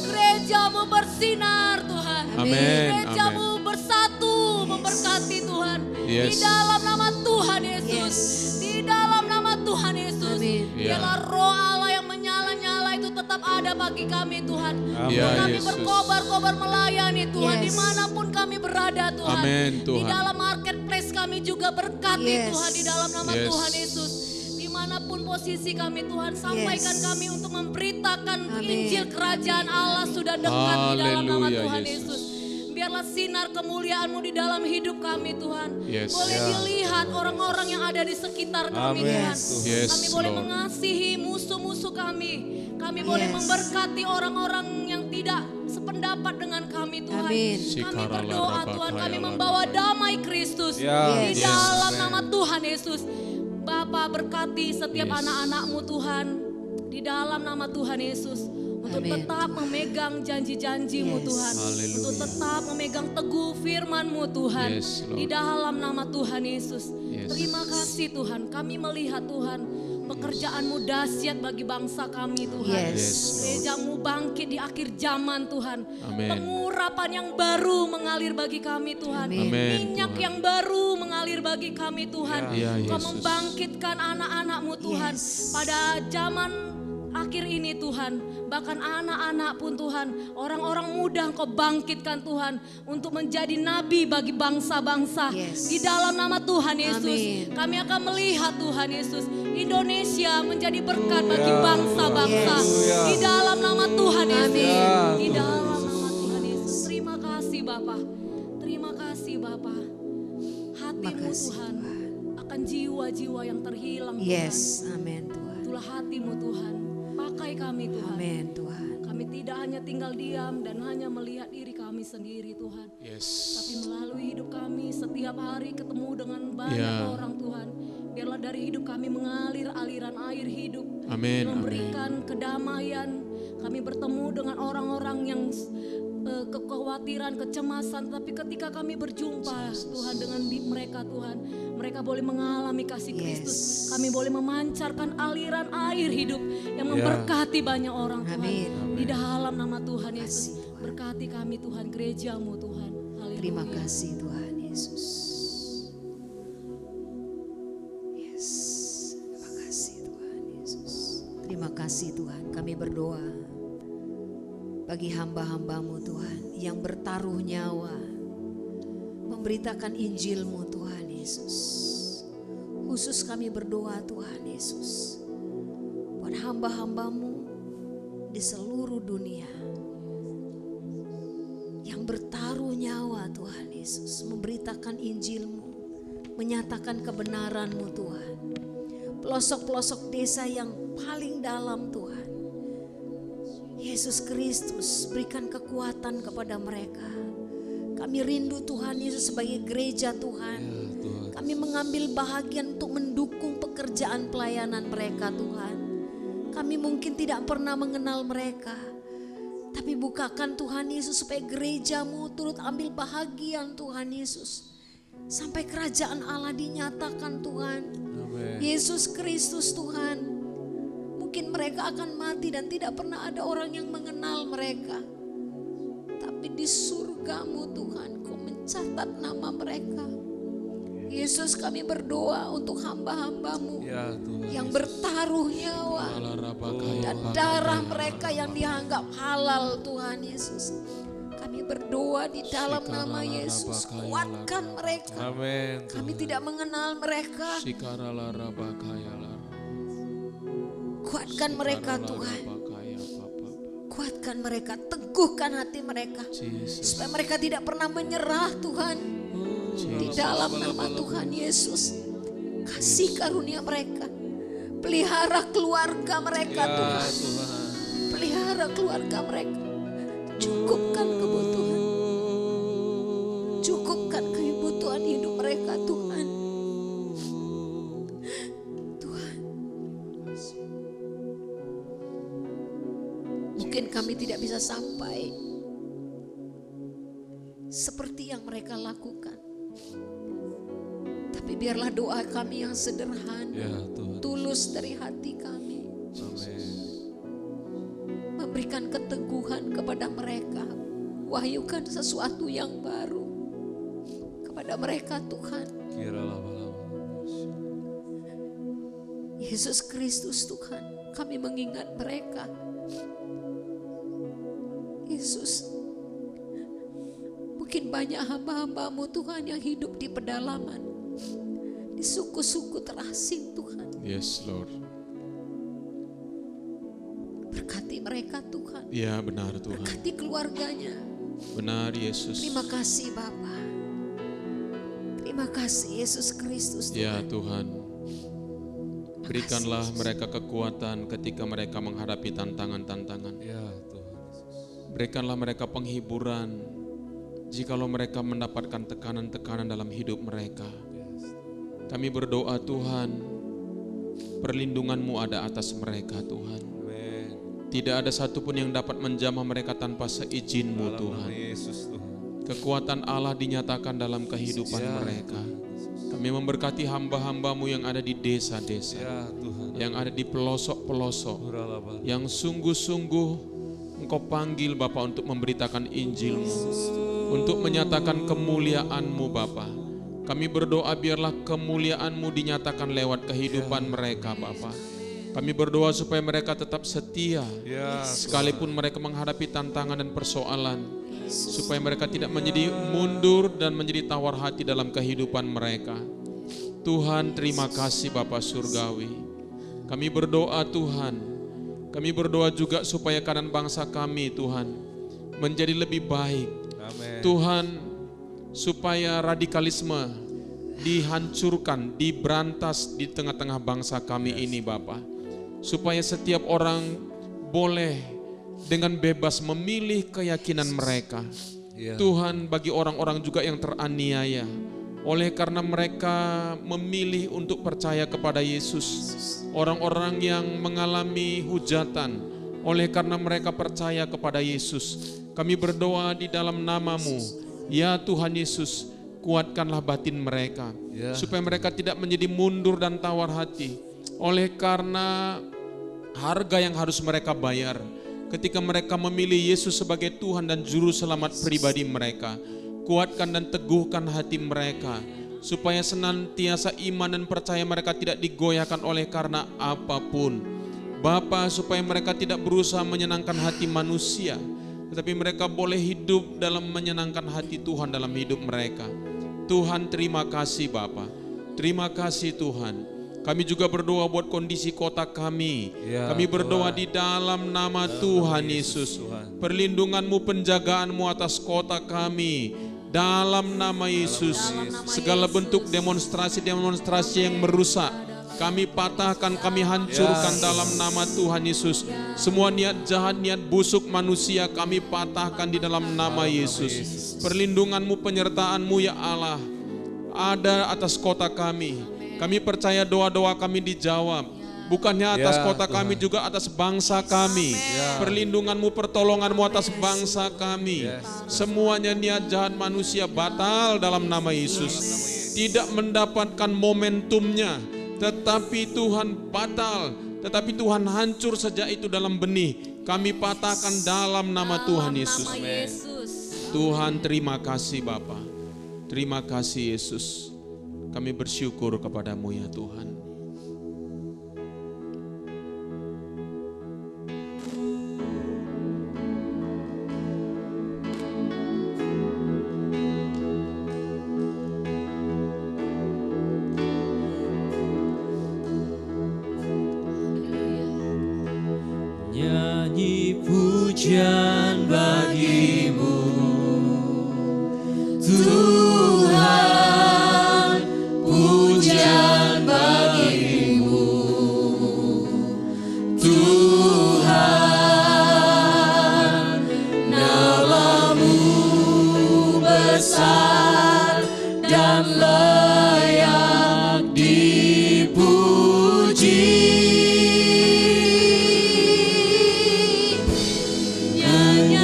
Gereja-Mu bersinar Tuhan. Amin. Gereja-Mu bersatu memberkati Tuhan. Di dalam nama Tuhan Yesus. Di dalam nama Tuhan Yesus. Biarlah roh Allah yang menyala-nyala itu tetap ada bagi kami Tuhan. Kami berkobar-kobar melayani Tuhan dimanapun kami berada Tuhan. Di dalam marketplace kami juga berkati Tuhan di dalam nama Tuhan Yesus. dimanapun posisi kami Tuhan, sampaikan kami untuk memberitakan Amin. Injil Kerajaan Allah sudah dekat di dalam nama Haleluya, Tuhan Yesus. Yesus. Biarlah sinar kemuliaan-Mu di dalam hidup kami Tuhan. Yes. Boleh dilihat orang-orang yang ada di sekitar kami Amin. Tuhan. Yes, Kami boleh Lord. mengasihi musuh-musuh kami. Kami boleh memberkati orang-orang yang tidak sependapat dengan kami Tuhan. Amin. Kami berdoa Tuhan, kami Shikara membawa Rabakaya. damai Kristus Ya. di Yes. dalam Amen. nama Tuhan Yesus. Bapa berkati setiap Yes. anak-anak-Mu Tuhan di dalam nama Tuhan Yesus. Untuk Amin, tetap memegang janji-janji-Mu Yes. Tuhan. Haleluya. Untuk tetap memegang teguh firman-Mu Tuhan. Yes, Lord. Di dalam nama Tuhan Yesus. Yes. Terima kasih Tuhan. Kami melihat Tuhan pekerjaan-Mu dahsyat bagi bangsa kami Tuhan. Yes. Yes, Lord. Gereja-Mu bangkit di akhir zaman Tuhan. Amin. Pengurapan yang baru mengalir bagi kami Tuhan. Amin. Amin, Minyak Tuhan. yang baru mengalir bagi kami Tuhan. Ya, Kau Yesus. membangkitkan anak-anak-Mu Tuhan. Yes. Pada zaman akhir ini Tuhan, bahkan anak-anak pun Tuhan, orang-orang muda Engkau bangkitkan Tuhan untuk menjadi nabi bagi bangsa-bangsa. Yes. Di dalam nama Tuhan Yesus, Amin. kami akan melihat Tuhan Yesus, Indonesia menjadi berkat bagi bangsa-bangsa. Yes. Di dalam nama Tuhan Yesus, Amin. di dalam nama Tuhan Yesus. Terima kasih Bapa, terima kasih Bapa. Hati-Mu Makasih, Tuhan akan jiwa-jiwa yang terhilang Tuhan. Yes, amin Tuhan. Itulah hati-Mu Tuhan. Pakai kami Tuhan. Amin Tuhan. Kami tidak hanya tinggal diam dan hanya melihat diri kami sendiri Tuhan. Yes. Tapi melalui hidup kami setiap hari ketemu dengan banyak Ya. orang Tuhan. Biarlah dari hidup kami mengalir aliran air hidup. Amin. Memberikan kedamaian. Kami bertemu dengan orang-orang yang kekhawatiran, kecemasan. Tapi ketika kami berjumpa Tuhan dengan mereka Tuhan. Mereka boleh mengalami kasih Kristus. Kami boleh memancarkan aliran air hidup yang memberkati banyak orang Tuhan. Amin. Di dalam nama Tuhan Yesus. Berkati kami Tuhan, gereja-Mu Tuhan. Haleluya. Terima kasih Tuhan Yesus. Yes. Terima kasih Tuhan Yesus. Terima kasih Tuhan. Kami berdoa bagi hamba-hamba-Mu Tuhan yang bertaruh nyawa memberitakan Injil-Mu Tuhan Yesus. Khusus kami berdoa Tuhan Yesus buat hamba-hamba-Mu di seluruh dunia yang bertaruh nyawa Tuhan Yesus, memberitakan Injil-Mu, menyatakan kebenaran-Mu Tuhan. Pelosok-pelosok desa yang paling dalam Tuhan. Yesus Kristus, berikan kekuatan kepada mereka. Kami rindu Tuhan Yesus sebagai gereja Tuhan. Kami mengambil bahagian untuk mendukung pekerjaan pelayanan mereka Tuhan. Kami mungkin tidak pernah mengenal mereka. Tapi bukakan Tuhan Yesus supaya gereja-Mu turut ambil bahagian Tuhan Yesus. Sampai kerajaan Allah dinyatakan Tuhan. Yesus Kristus Tuhan. Mungkin mereka akan mati dan tidak pernah ada orang yang mengenal mereka. Tapi di surga-Mu Tuhan, Kau mencatat nama mereka. Yesus, kami berdoa untuk hamba-hamba-Mu Ya Tuhan. yang bertaruh nyawa dan darah mereka yang dianggap halal Tuhan Yesus. Kami berdoa di dalam nama Yesus, kuatkan mereka. Amin. Kami tidak mengenal mereka, Shikara Rabakaya. kuatkan mereka Tuhan. Kuatkan mereka, teguhkan hati mereka. Supaya mereka tidak pernah menyerah Tuhan. Di dalam nama Tuhan Yesus, kasih karunia mereka. Pelihara keluarga mereka Tuhan. Pelihara keluarga mereka. Cukupkan kebutuhan. Cukupkan kebutuhan hidup mereka Tuhan. Tuhan. Mungkin kami tidak bisa sampai seperti yang mereka lakukan. Tapi biarlah doa kami yang sederhana, Ya Tuhan. tulus dari hati kami. Amin. Memberikan keteguhan kepada mereka. Wahyukan sesuatu yang baru kepada mereka Tuhan. Kiralah balam. Yesus Kristus Tuhan, kami mengingat mereka. Yesus, mungkin banyak hamba-hamba-Mu Tuhan yang hidup di pedalaman, di suku-suku terasing Tuhan. Yes, Lord. mereka Tuhan. Ya benar Tuhan. Berkati keluarganya. Benar Yesus. Terima kasih Bapa. Terima kasih Yesus Kristus Ya Tuhan. Tuhan. Berikanlah mereka kekuatan ketika mereka menghadapi tantangan-tantangan. Ya Tuhan. Berikanlah mereka penghiburan jikalau mereka mendapatkan tekanan-tekanan dalam hidup mereka. Kami berdoa Tuhan, perlindungan-Mu ada atas mereka Tuhan. Amin. Tidak ada satupun yang dapat menjamah mereka tanpa seizin-Mu Dalam Tuhan. nama Yesus Tuhan. Kekuatan Allah dinyatakan dalam kehidupan Ya, mereka. Kami memberkati hamba-hamba-Mu yang ada di desa-desa, Ya Tuhan. yang ada di pelosok-pelosok, Uralaba. yang sungguh-sungguh Engkau panggil Bapa untuk memberitakan Injil-Mu, untuk menyatakan kemuliaan-Mu Bapa. Kami berdoa biarlah kemuliaan-Mu dinyatakan lewat kehidupan mereka Bapa. Kami berdoa supaya mereka tetap setia, Ya sekalipun mereka menghadapi tantangan dan persoalan, supaya mereka tidak menjadi mundur dan menjadi tawar hati dalam kehidupan mereka. Tuhan, terima kasih Bapa Surgawi. Kami berdoa Tuhan, kami berdoa juga supaya keadaan bangsa kami Tuhan menjadi lebih baik. Amin. Tuhan, supaya radikalisme dihancurkan, diberantas di tengah-tengah bangsa kami ini Bapa. Supaya setiap orang boleh dengan bebas memilih keyakinan mereka. Ya. Tuhan, bagi orang-orang juga yang teraniaya oleh karena mereka memilih untuk percaya kepada Yesus. Orang-orang yang mengalami hujatan oleh karena mereka percaya kepada Yesus. Kami berdoa di dalam nama-Mu, ya Tuhan Yesus, kuatkanlah batin mereka, Ya. supaya mereka tidak menjadi mundur dan tawar hati oleh karena harga yang harus mereka bayar ketika mereka memilih Yesus sebagai Tuhan dan Juru Selamat pribadi mereka. Kuatkan dan teguhkan hati mereka supaya senantiasa iman dan percaya mereka tidak digoyahkan oleh karena apapun. Bapa, supaya mereka tidak berusaha menyenangkan hati manusia, tetapi mereka boleh hidup dalam menyenangkan hati Tuhan dalam hidup mereka. Tuhan, terima kasih Bapa. Terima kasih Tuhan. Kami juga berdoa buat kondisi kota kami. Ya, Kami berdoa Tuhan. di dalam nama Tuhan Yesus. Tuhan. Perlindungan-Mu, penjagaan-Mu atas kota kami. Dalam nama Yesus. Segala bentuk demonstrasi-demonstrasi yang merusak, kami patahkan, kami hancurkan dalam nama Tuhan Yesus. Semua niat jahat, niat busuk manusia kami patahkan di dalam nama Yesus. Perlindungan-Mu, penyertaan-Mu ya Allah ada atas kota kami. Kami percaya doa-doa kami dijawab. Bukannya atas Ya, kota Tuhan. kami, juga atas bangsa kami. Perlindungan-Mu, pertolongan-Mu atas bangsa kami. Semuanya niat jahat manusia batal dalam nama Yesus. Tidak mendapatkan momentumnya, tetapi Tuhan batal. Tetapi Tuhan hancur sejak itu dalam benih. Kami patahkan dalam nama Tuhan Yesus. Nama Yesus. Tuhan, terima kasih Bapa. Terima kasih Yesus. Kami bersyukur kepadamu ya Tuhan. Nyanyi pujian bagimu Tuhan, pujian bagimu Tuhan, nama-Mu besar dan layak dipuji. Nyanyi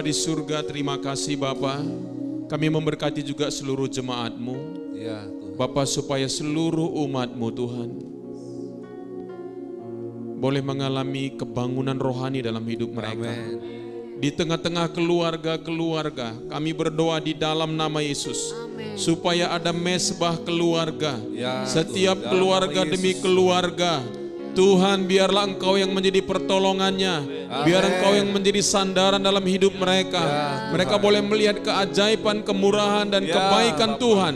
di surga, terima kasih Bapa. Kami memberkati juga seluruh jemaat-Mu. Ya, Tuhan. Bapa, supaya seluruh umat-Mu Tuhan boleh mengalami kebangunan rohani dalam hidup mereka. Amin. Di tengah-tengah keluarga-keluarga, kami berdoa di dalam nama Yesus. Supaya ada mesbah keluarga. Ya, Setiap Tuhan, dalam keluarga nama demi Yesus. keluarga. Tuhan, biarlah Engkau yang menjadi pertolongannya. Biar Engkau yang menjadi sandaran dalam hidup mereka. Mereka boleh melihat keajaiban, kemurahan, dan Ya, kebaikan Bapak. Tuhan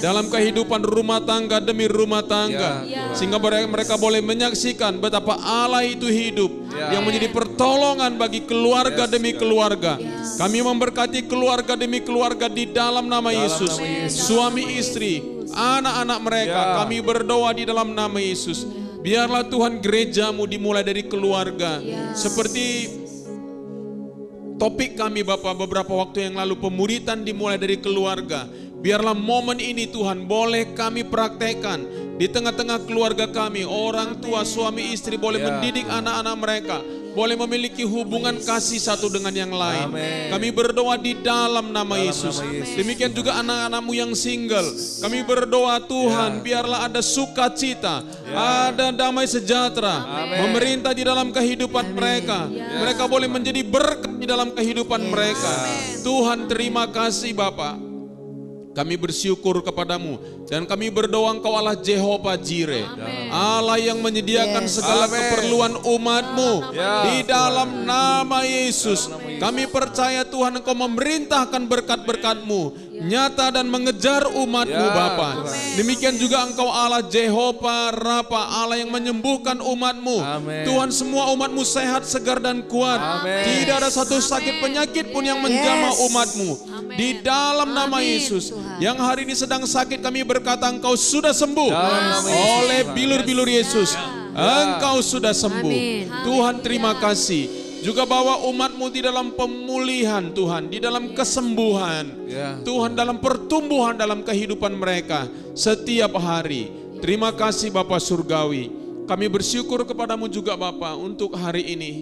dalam kehidupan rumah tangga demi rumah tangga. Sehingga mereka boleh menyaksikan betapa Allah itu hidup, yang menjadi pertolongan bagi keluarga demi keluarga. Kami memberkati keluarga demi keluarga di dalam nama Yesus. Suami istri, anak-anak mereka, kami berdoa di dalam nama Yesus. Biarlah Tuhan gereja-Mu dimulai dari keluarga. Seperti topik kami Bapak beberapa waktu yang lalu, pemuritan dimulai dari keluarga. Biarlah momen ini Tuhan boleh kami praktekkan di tengah-tengah keluarga kami. Orang tua, suami, istri boleh mendidik anak-anak mereka, boleh memiliki hubungan kasih satu dengan yang lain. Kami berdoa di dalam nama Yesus. Demikian juga anak-anak-Mu yang single. Kami berdoa Tuhan, biarlah ada sukacita, ada damai sejahtera memerintah di dalam kehidupan mereka. Mereka boleh menjadi berkat di dalam kehidupan mereka. Tuhan, terima kasih Bapa. Kami bersyukur kepadamu dan kami berdoa Engkau Allah Jehovah Jireh, Allah yang menyediakan segala keperluan umat-Mu. Di dalam nama Yesus kami percaya Tuhan Engkau memerintahkan berkat-berkat-Mu nyata dan mengejar umat-Mu Bapa. Demikian juga Engkau Allah Jehovah Rafa, Allah yang menyembuhkan umat-Mu. Tuhan, semua umat-Mu sehat, segar dan kuat. Tidak ada satu sakit penyakit pun yang menjamah umat-Mu. Di dalam nama Yesus, yang hari ini sedang sakit kami berkata Engkau sudah sembuh oleh bilur-bilur Yesus. Engkau sudah sembuh. Tuhan, terima kasih. Juga bawa umat-Mu di dalam pemulihan Tuhan, di dalam kesembuhan. Tuhan, dalam pertumbuhan dalam kehidupan mereka setiap hari. Terima kasih Bapa Surgawi. Kami bersyukur kepadamu juga Bapa untuk hari ini.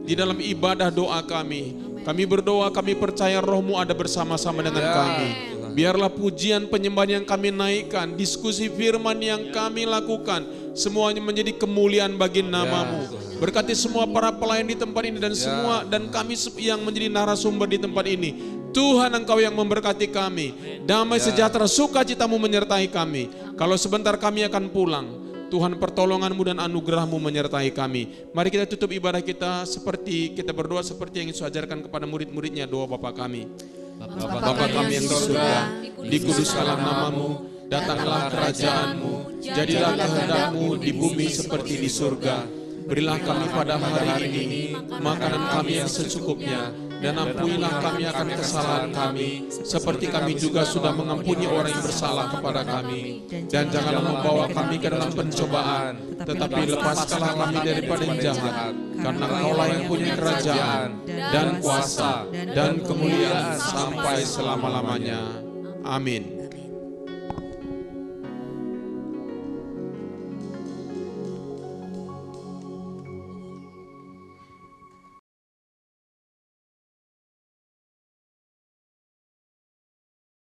Di dalam ibadah doa kami berdoa, kami percaya Roh-Mu ada bersama-sama dengan kami. Biarlah pujian penyembahan yang kami naikkan, diskusi firman yang kami lakukan, semuanya menjadi kemuliaan bagi nama-Mu. Berkati semua para pelayan di tempat ini dan semua dan kami yang menjadi narasumber di tempat ini. Tuhan, Engkau yang memberkati kami. Damai sejahtera sukacita-Mu menyertai kami. Kalau sebentar kami akan pulang, Tuhan, pertolongan-Mu dan anugerah-Mu menyertai kami. Mari kita tutup ibadah kita seperti kita berdoa seperti yang Yesus ajarkan kepada murid-muridnya, doa Bapa kami. Bapa kami yang di surga, dikuduskanlah nama-Mu, datanglah kerajaan-Mu, jadilah kehendak-Mu di bumi seperti di surga. Berilah kami pada hari ini makanan kami yang secukupnya, dan ampunilah kami akan kesalahan kami, seperti kami juga sudah mengampuni orang yang bersalah kepada kami. Dan janganlah membawa kami ke dalam pencobaan, tetapi lepaskanlah kami daripada yang jahat. Karena Engkaulah yang punya kerajaan, dan kuasa, dan kemuliaan sampai selama-lamanya. Amin.